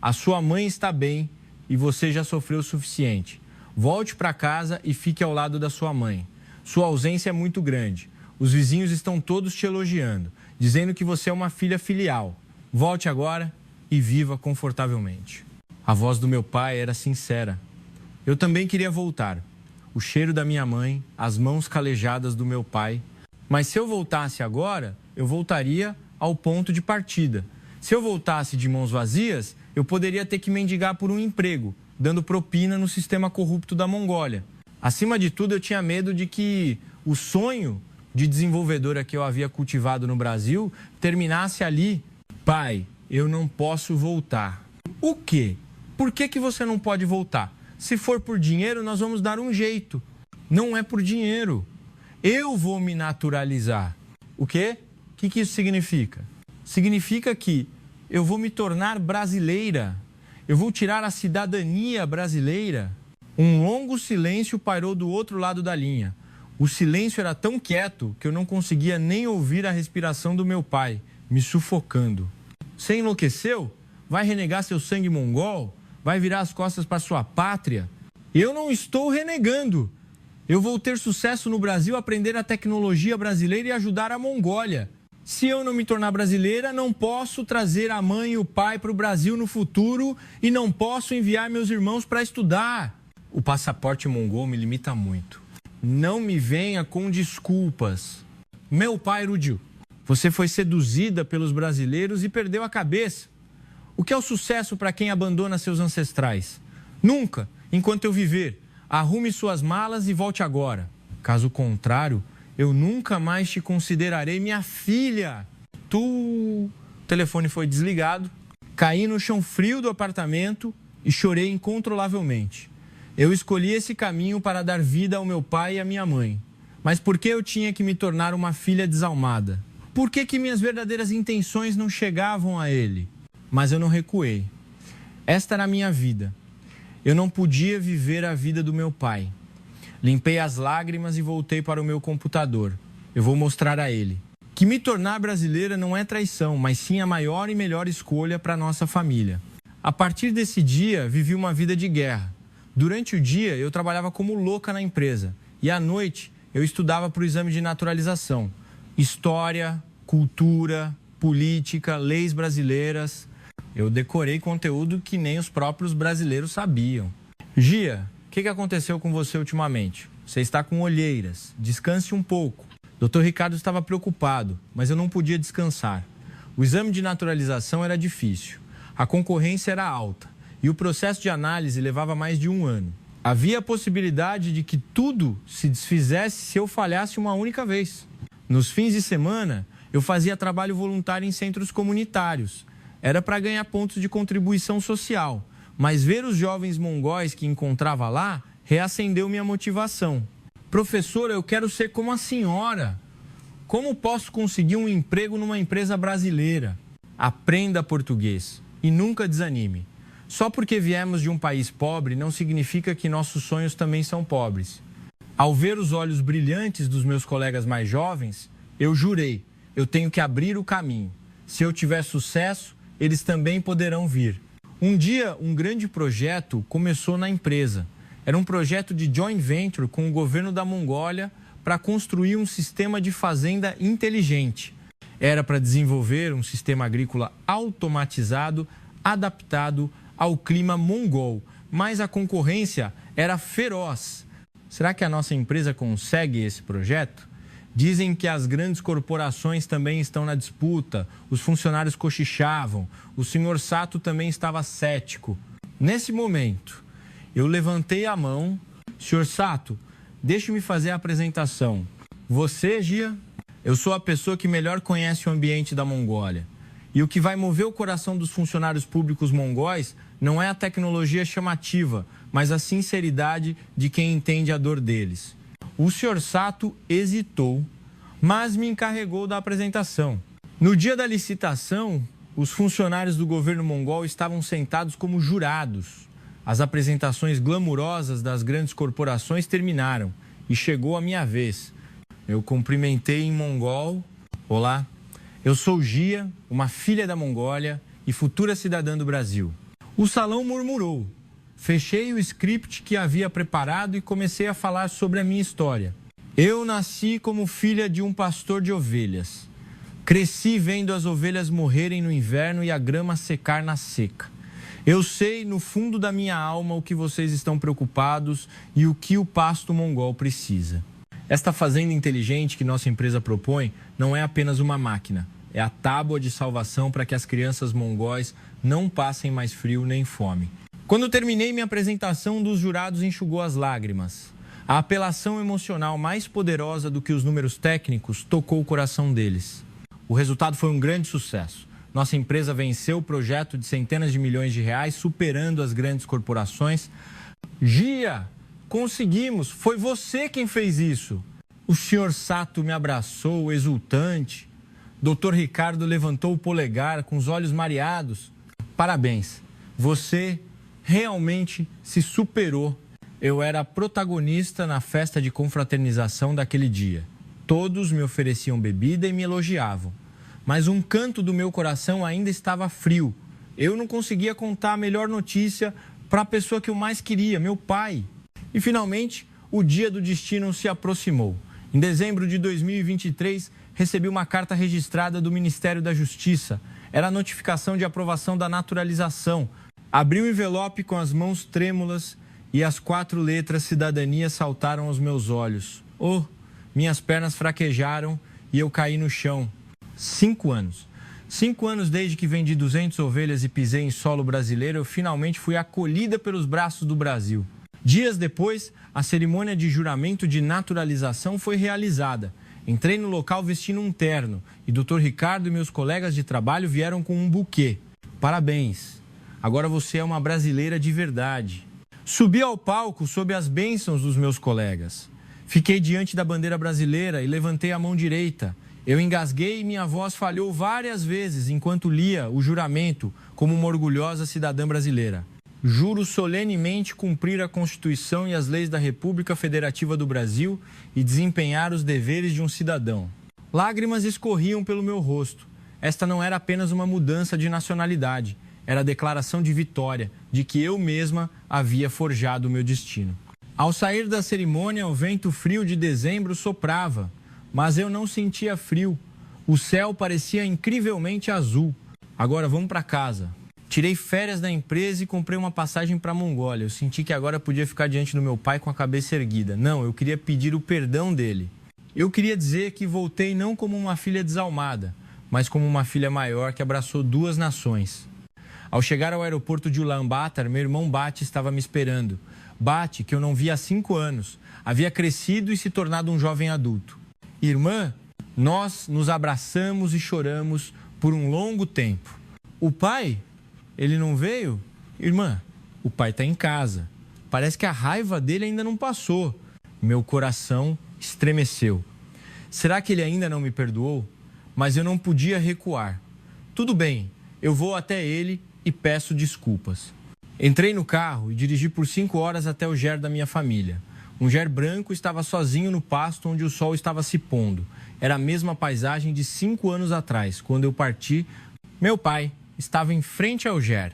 A sua mãe está bem e você já sofreu o suficiente. Volte para casa e fique ao lado da sua mãe. Sua ausência é muito grande. Os vizinhos estão todos te elogiando, dizendo que você é uma filha filial. Volte agora e viva confortavelmente. A voz do meu pai era sincera. Eu também queria voltar. O cheiro da minha mãe, as mãos calejadas do meu pai. Mas se eu voltasse agora, eu voltaria ao ponto de partida. Se eu voltasse de mãos vazias, eu poderia ter que mendigar por um emprego, dando propina no sistema corrupto da Mongólia. Acima de tudo, eu tinha medo de que o sonho de desenvolvedora que eu havia cultivado no Brasil terminasse ali. Pai, eu não posso voltar. O quê? Por que você não pode voltar? Se for por dinheiro, nós vamos dar um jeito. Não é por dinheiro. Eu vou me naturalizar. O quê? O que isso significa? Significa que eu vou me tornar brasileira. Eu vou tirar a cidadania brasileira. Um longo silêncio pairou do outro lado da linha. O silêncio era tão quieto que eu não conseguia nem ouvir a respiração do meu pai, me sufocando. Você enlouqueceu? Vai renegar seu sangue mongol? Vai virar as costas para sua pátria? Eu não estou renegando. Eu vou ter sucesso no Brasil, aprender a tecnologia brasileira e ajudar a Mongólia. Se eu não me tornar brasileira, não posso trazer a mãe e o pai para o Brasil no futuro e não posso enviar meus irmãos para estudar. O passaporte mongol me limita muito. Não me venha com desculpas. Meu pai, Rudil, você foi seduzida pelos brasileiros e perdeu a cabeça. O que é o sucesso para quem abandona seus ancestrais? Nunca, enquanto eu viver. Arrume suas malas e volte agora. Caso contrário, eu nunca mais te considerarei minha filha. O telefone foi desligado, caí no chão frio do apartamento e chorei incontrolavelmente. Eu escolhi esse caminho para dar vida ao meu pai e à minha mãe. Mas por que eu tinha que me tornar uma filha desalmada? Por que minhas verdadeiras intenções não chegavam a ele? Mas eu não recuei. Esta era a minha vida. Eu não podia viver a vida do meu pai. Limpei as lágrimas e voltei para o meu computador. Eu vou mostrar a ele que me tornar brasileira não é traição, mas sim a maior e melhor escolha para nossa família. A partir desse dia, vivi uma vida de guerra. Durante o dia, eu trabalhava como louca na empresa. E à noite, eu estudava para o exame de naturalização. História, cultura, política, leis brasileiras. Eu decorei conteúdo que nem os próprios brasileiros sabiam. Gia, o que aconteceu com você ultimamente? Você está com olheiras. Descanse um pouco. Dr. Ricardo estava preocupado, mas eu não podia descansar. O exame de naturalização era difícil. A concorrência era alta e o processo de análise levava mais de 1 ano. Havia a possibilidade de que tudo se desfizesse se eu falhasse uma única vez. Nos fins de semana, eu fazia trabalho voluntário em centros comunitários. Era para ganhar pontos de contribuição social, mas ver os jovens mongóis que encontrava lá reacendeu minha motivação. Professora, eu quero ser como a senhora. Como posso conseguir um emprego numa empresa brasileira? Aprenda português e nunca desanime. Só porque viemos de um país pobre não significa que nossos sonhos também são pobres. Ao ver os olhos brilhantes dos meus colegas mais jovens, eu jurei, eu tenho que abrir o caminho. Se eu tiver sucesso, eles também poderão vir. Um dia, um grande projeto começou na empresa. Era um projeto de joint venture com o governo da Mongólia para construir um sistema de fazenda inteligente. Era para desenvolver um sistema agrícola automatizado, adaptado ao clima mongol, mas a concorrência era feroz. Será que a nossa empresa consegue esse projeto? Dizem que as grandes corporações também estão na disputa, os funcionários cochichavam, o Sr. Sato também estava cético. Nesse momento, eu levantei a mão. Sr. Sato, deixe-me fazer a apresentação. Você, Gia, eu sou a pessoa que melhor conhece o ambiente da Mongólia. E o que vai mover o coração dos funcionários públicos mongóis não é a tecnologia chamativa, mas a sinceridade de quem entende a dor deles. O Sr. Sato hesitou, mas me encarregou da apresentação. No dia da licitação, os funcionários do governo mongol estavam sentados como jurados. As apresentações glamurosas das grandes corporações terminaram e chegou a minha vez. Eu cumprimentei em mongol. Olá, eu sou Gia, uma filha da Mongólia e futura cidadã do Brasil. O salão murmurou. Fechei o script que havia preparado e comecei a falar sobre a minha história. Eu nasci como filha de um pastor de ovelhas. Cresci vendo as ovelhas morrerem no inverno e a grama secar na seca. Eu sei no fundo da minha alma o que vocês estão preocupados e o que o pasto mongol precisa. Esta fazenda inteligente que nossa empresa propõe não é apenas uma máquina. É a tábua de salvação para que as crianças mongóis não passem mais frio nem fome. Quando terminei minha apresentação, um dos jurados enxugou as lágrimas. A apelação emocional mais poderosa do que os números técnicos tocou o coração deles. O resultado foi um grande sucesso. Nossa empresa venceu o projeto de centenas de milhões de reais, superando as grandes corporações. Gia, conseguimos! Foi você quem fez isso! O Sr. Sato me abraçou, exultante. Dr. Ricardo levantou o polegar com os olhos mareados. Parabéns! Você realmente se superou. Eu era a protagonista na festa de confraternização daquele dia. Todos me ofereciam bebida e me elogiavam. Mas um canto do meu coração ainda estava frio. Eu não conseguia contar a melhor notícia para a pessoa que eu mais queria, meu pai. E finalmente, o dia do destino se aproximou. Em dezembro de 2023, recebi uma carta registrada do Ministério da Justiça. Era a notificação de aprovação da naturalização. Abri o envelope com as mãos trêmulas e as 4 letras cidadania saltaram aos meus olhos. Oh, minhas pernas fraquejaram e eu caí no chão. 5 anos. 5 anos desde que vendi 200 ovelhas e pisei em solo brasileiro, eu finalmente fui acolhida pelos braços do Brasil. Dias depois, a cerimônia de juramento de naturalização foi realizada. Entrei no local vestindo um terno e Dr. Ricardo e meus colegas de trabalho vieram com um buquê. Parabéns! Agora você é uma brasileira de verdade. Subi ao palco sob as bênçãos dos meus colegas. Fiquei diante da bandeira brasileira e levantei a mão direita. Eu engasguei e minha voz falhou várias vezes enquanto lia o juramento como uma orgulhosa cidadã brasileira. Juro solenemente cumprir a Constituição e as leis da República Federativa do Brasil e desempenhar os deveres de um cidadão. Lágrimas escorriam pelo meu rosto. Esta não era apenas uma mudança de nacionalidade, era a declaração de vitória, de que eu mesma havia forjado o meu destino. Ao sair da cerimônia, o vento frio de dezembro soprava, mas eu não sentia frio. O céu parecia incrivelmente azul. Agora vamos para casa. Tirei férias da empresa e comprei uma passagem para a Mongólia. Eu senti que agora podia ficar diante do meu pai com a cabeça erguida. Não, eu queria pedir o perdão dele. Eu queria dizer que voltei não como uma filha desalmada, mas como uma filha maior que abraçou duas nações. Ao chegar ao aeroporto de Ulaanbaatar, meu irmão Bati estava me esperando. Bati, que eu não via há 5 anos, havia crescido e se tornado um jovem adulto. Irmã, nós nos abraçamos e choramos por um longo tempo. O pai... Ele não veio? Irmã, o pai está em casa. Parece que a raiva dele ainda não passou. Meu coração estremeceu. Será que ele ainda não me perdoou? Mas eu não podia recuar. Tudo bem, eu vou até ele e peço desculpas. Entrei no carro e dirigi por 5 horas até o ger da minha família. Um ger branco estava sozinho no pasto onde o sol estava se pondo. Era a mesma paisagem de 5 anos atrás, quando eu parti. Meu pai estava em frente ao ger.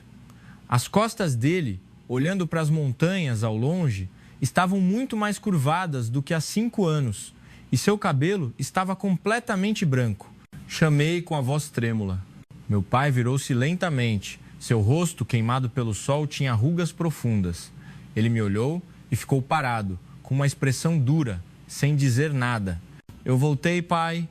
As costas dele, olhando para as montanhas ao longe, estavam muito mais curvadas do que há 5 anos, e seu cabelo estava completamente branco. Chamei com a voz trêmula. Meu pai virou-se lentamente. Seu rosto, queimado pelo sol, tinha rugas profundas. Ele me olhou e ficou parado, com uma expressão dura, sem dizer nada. Eu voltei, pai.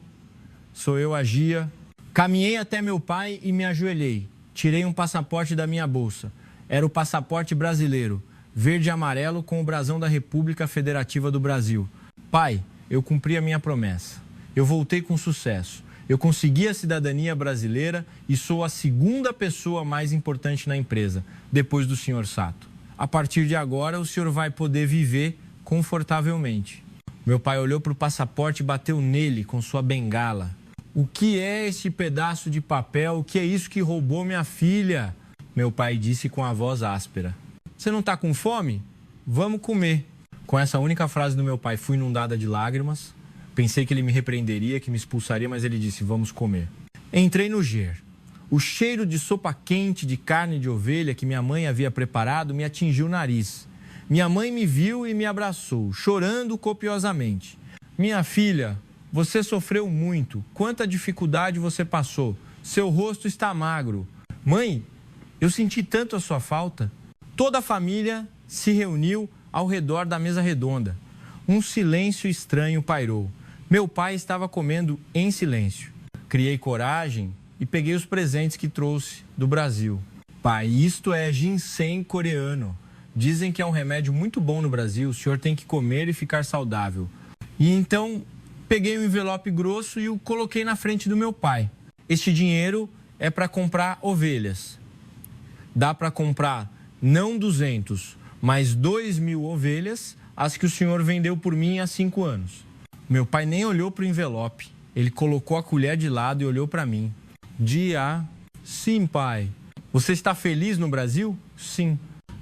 Sou eu, Gia. Caminhei até meu pai e me ajoelhei. Tirei um passaporte da minha bolsa. Era o passaporte brasileiro, verde e amarelo com o brasão da República Federativa do Brasil. Pai, eu cumpri a minha promessa. Eu voltei com sucesso. Eu consegui a cidadania brasileira e sou a 2ª pessoa mais importante na empresa, depois do Sr. Sato. A partir de agora, o senhor vai poder viver confortavelmente. Meu pai olhou para o passaporte e bateu nele com sua bengala. O que é esse pedaço de papel? O que é isso que roubou minha filha? Meu pai disse com a voz áspera. Você não está com fome? Vamos comer. Com essa única frase do meu pai, fui inundada de lágrimas. Pensei que ele me repreenderia, que me expulsaria, mas ele disse, vamos comer. Entrei no ger. O cheiro de sopa quente de carne de ovelha que minha mãe havia preparado me atingiu o nariz. Minha mãe me viu e me abraçou, chorando copiosamente. Minha filha... Você sofreu muito. Quanta dificuldade você passou. Seu rosto está magro. Mãe, eu senti tanto a sua falta. Toda a família se reuniu ao redor da mesa redonda. Um silêncio estranho pairou. Meu pai estava comendo em silêncio. Criei coragem e peguei os presentes que trouxe do Brasil. Pai, isto é ginseng coreano. Dizem que é um remédio muito bom no Brasil. O senhor tem que comer e ficar saudável. E então... Peguei um envelope grosso e o coloquei na frente do meu pai. Este dinheiro é para comprar ovelhas. Dá para comprar não 200, mas 2.000 ovelhas, as que o senhor vendeu por mim há 5 anos. Meu pai nem olhou para o envelope. Ele colocou a colher de lado e olhou para mim. Dia, sim, pai. Você está feliz no Brasil? Sim.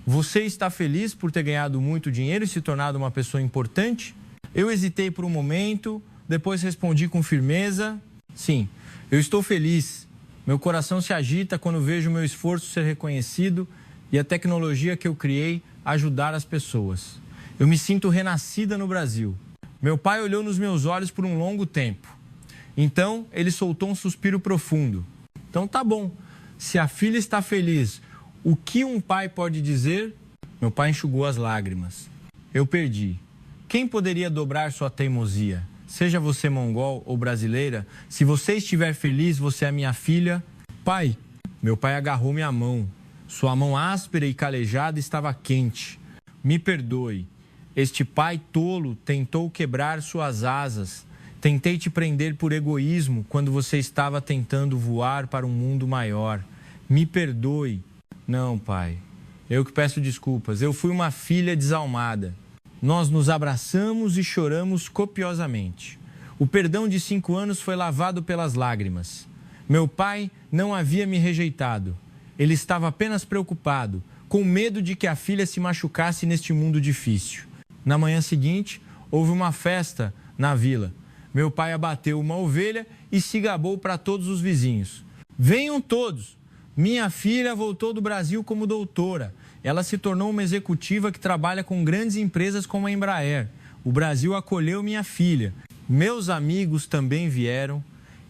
Você está feliz por ter ganhado muito dinheiro e se tornado uma pessoa importante? Eu hesitei por um momento... Depois respondi com firmeza, sim, eu estou feliz. Meu coração se agita quando vejo o meu esforço ser reconhecido e a tecnologia que eu criei ajudar as pessoas. Eu me sinto renascida no Brasil. Meu pai olhou nos meus olhos por um longo tempo. Então, ele soltou um suspiro profundo. Então, tá bom. Se a filha está feliz, o que um pai pode dizer? Meu pai enxugou as lágrimas. Eu perdi. Quem poderia dobrar sua teimosia? Seja você mongol ou brasileira, se você estiver feliz, você é minha filha. Pai, meu pai agarrou minha mão. Sua mão áspera e calejada estava quente. me perdoe. Este pai tolo tentou quebrar suas asas. Tentei te prender por egoísmo quando você estava tentando voar para um mundo maior. Me perdoe. Não, pai. Eu que peço desculpas. Eu fui uma filha desalmada. Nós nos abraçamos e choramos copiosamente. O perdão de 5 anos foi lavado pelas lágrimas. Meu pai não havia me rejeitado. Ele estava apenas preocupado, com medo de que a filha se machucasse neste mundo difícil. Na manhã seguinte, houve uma festa na vila. Meu pai abateu uma ovelha e se gabou para todos os vizinhos. Venham todos! Minha filha voltou do Brasil como doutora. Ela se tornou uma executiva que trabalha com grandes empresas como a Embraer. O Brasil acolheu minha filha. Meus amigos também vieram.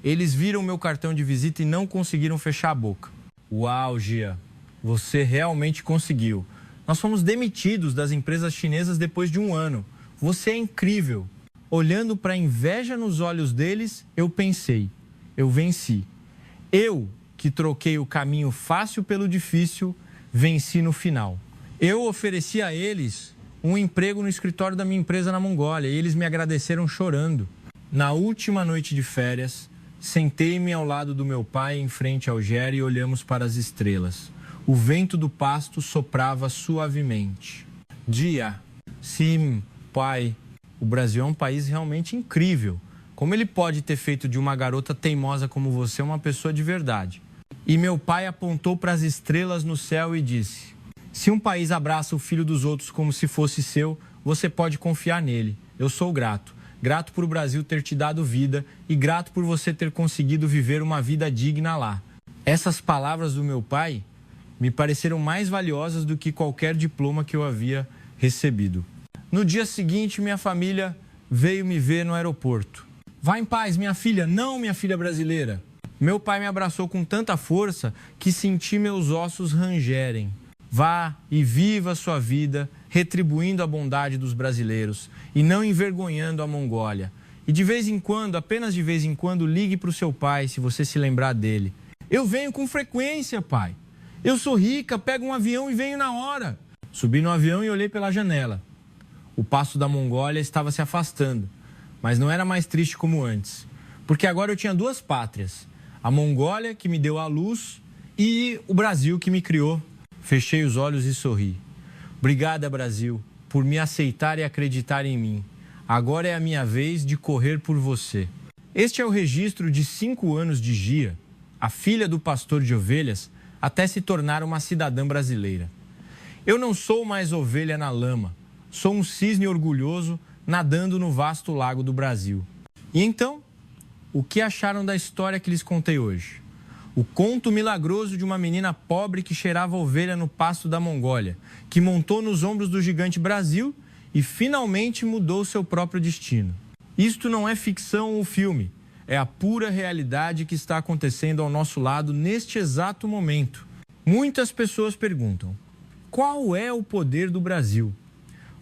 Eles viram meu cartão de visita e não conseguiram fechar a boca. Uau, Gia, você realmente conseguiu. Nós fomos demitidos das empresas chinesas depois de 1 ano. Você é incrível. Olhando para a inveja nos olhos deles, eu pensei, eu venci. Eu, que troquei o caminho fácil pelo difícil, venci no final. Eu ofereci a eles um emprego no escritório da minha empresa na Mongólia e eles me agradeceram chorando. Na última noite de férias, sentei-me ao lado do meu pai em frente ao Géry e olhamos para as estrelas. O vento do pasto soprava suavemente. Dia, sim, pai, o Brasil é um país realmente incrível. Como ele pode ter feito de uma garota teimosa como você uma pessoa de verdade? E meu pai apontou para as estrelas no céu e disse: se um país abraça o filho dos outros como se fosse seu, você pode confiar nele. Eu sou grato. Grato por o Brasil ter te dado vida e grato por você ter conseguido viver uma vida digna lá. Essas palavras do meu pai me pareceram mais valiosas do que qualquer diploma que eu havia recebido. No dia seguinte, minha família veio me ver no aeroporto. Vá em paz, minha filha, não minha filha brasileira. Meu pai me abraçou com tanta força que senti meus ossos rangerem. Vá e viva a sua vida, retribuindo a bondade dos brasileiros e não envergonhando a Mongólia. E de vez em quando, apenas de vez em quando, ligue para o seu pai se você se lembrar dele. Eu venho com frequência, pai. Eu sou rica, pego um avião e venho na hora. Subi no avião e olhei pela janela. O pasto da Mongólia estava se afastando, mas não era mais triste como antes. Porque agora eu tinha 2 pátrias. A Mongólia, que me deu a luz, e o Brasil, que me criou. Fechei os olhos e sorri. Obrigada, Brasil, por me aceitar e acreditar em mim. Agora é a minha vez de correr por você. Este é o registro de 5 anos de Gia, a filha do pastor de ovelhas, até se tornar uma cidadã brasileira. Eu não sou mais ovelha na lama. Sou um cisne orgulhoso nadando no vasto lago do Brasil. E então, o que acharam da história que lhes contei hoje? O conto milagroso de uma menina pobre que cheirava ovelha no pasto da Mongólia, que montou nos ombros do gigante Brasil e finalmente mudou seu próprio destino. Isto não é ficção ou filme, é a pura realidade que está acontecendo ao nosso lado neste exato momento. Muitas pessoas perguntam: qual é o poder do Brasil?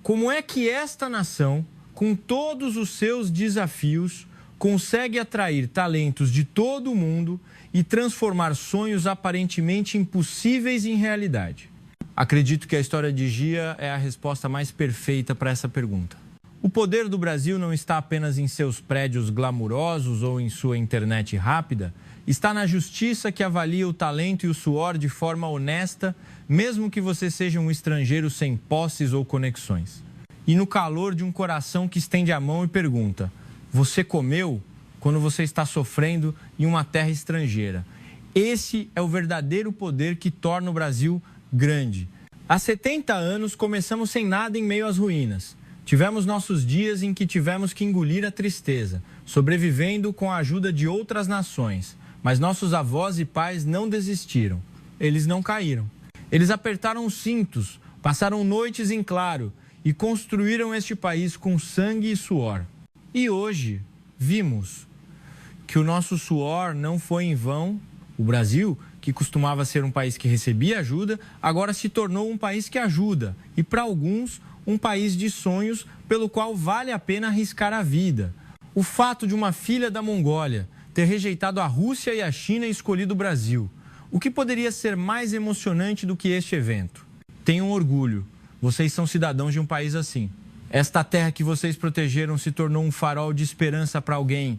Como é que esta nação, com todos os seus desafios, consegue atrair talentos de todo o mundo e transformar sonhos aparentemente impossíveis em realidade? Acredito que a história de Gia é a resposta mais perfeita para essa pergunta. O poder do Brasil não está apenas em seus prédios glamurosos ou em sua internet rápida, está na justiça que avalia o talento e o suor de forma honesta, mesmo que você seja um estrangeiro sem posses ou conexões. E no calor de um coração que estende a mão e pergunta: você comeu? Quando você está sofrendo em uma terra estrangeira. Esse é o verdadeiro poder que torna o Brasil grande. Há 70 anos começamos sem nada em meio às ruínas. Tivemos nossos dias em que tivemos que engolir a tristeza, sobrevivendo com a ajuda de outras nações. Mas nossos avós e pais não desistiram. Eles não caíram. Eles apertaram os cintos, passaram noites em claro e construíram este país com sangue e suor. E hoje vimos que o nosso suor não foi em vão. O Brasil, que costumava ser um país que recebia ajuda, agora se tornou um país que ajuda. E para alguns, um país de sonhos pelo qual vale a pena arriscar a vida. O fato de uma filha da Mongólia ter rejeitado a Rússia e a China e escolhido o Brasil. O que poderia ser mais emocionante do que este evento? Tenham orgulho. Vocês são cidadãos de um país assim. Esta terra que vocês protegeram se tornou um farol de esperança para alguém.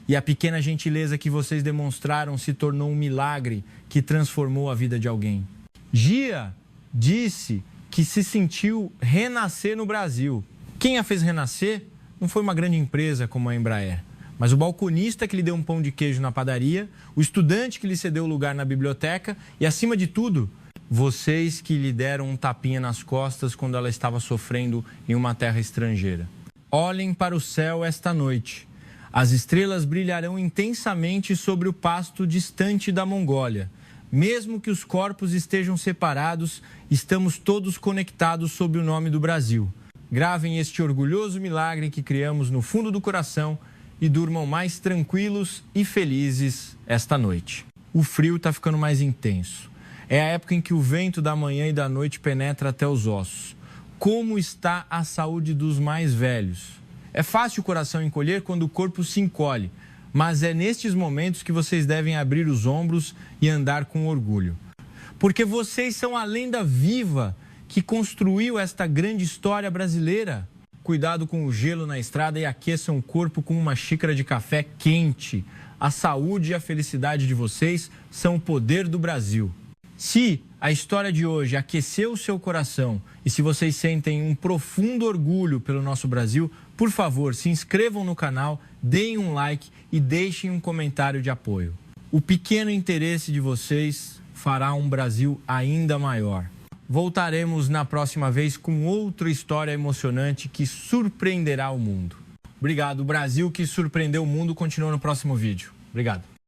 E a pequena gentileza que vocês demonstraram se tornou um milagre que transformou a vida de alguém. Gia disse que se sentiu renascer no Brasil. Quem a fez renascer não foi uma grande empresa como a Embraer, mas o balconista que lhe deu um pão de queijo na padaria, o estudante que lhe cedeu lugar na biblioteca e, acima de tudo, vocês que lhe deram um tapinha nas costas quando ela estava sofrendo em uma terra estrangeira. Olhem para o céu esta noite. As estrelas brilharão intensamente sobre o pasto distante da Mongólia. Mesmo que os corpos estejam separados, estamos todos conectados sob o nome do Brasil. Gravem este orgulhoso milagre que criamos no fundo do coração e durmam mais tranquilos e felizes esta noite. O frio está ficando mais intenso. É a época em que o vento da manhã e da noite penetra até os ossos. Como está a saúde dos mais velhos? É fácil o coração encolher quando o corpo se encolhe, mas é nestes momentos que vocês devem abrir os ombros e andar com orgulho. Porque vocês são a lenda viva que construiu esta grande história brasileira. Cuidado com o gelo na estrada e aqueçam o corpo com uma xícara de café quente. A saúde e a felicidade de vocês são o poder do Brasil. Se a história de hoje aqueceu o seu coração e se vocês sentem um profundo orgulho pelo nosso Brasil, por favor, se inscrevam no canal, deem um like e deixem um comentário de apoio. O pequeno interesse de vocês fará um Brasil ainda maior. Voltaremos na próxima vez com outra história emocionante que surpreenderá o mundo. Obrigado. O Brasil que surpreendeu o mundo continua no próximo vídeo. Obrigado.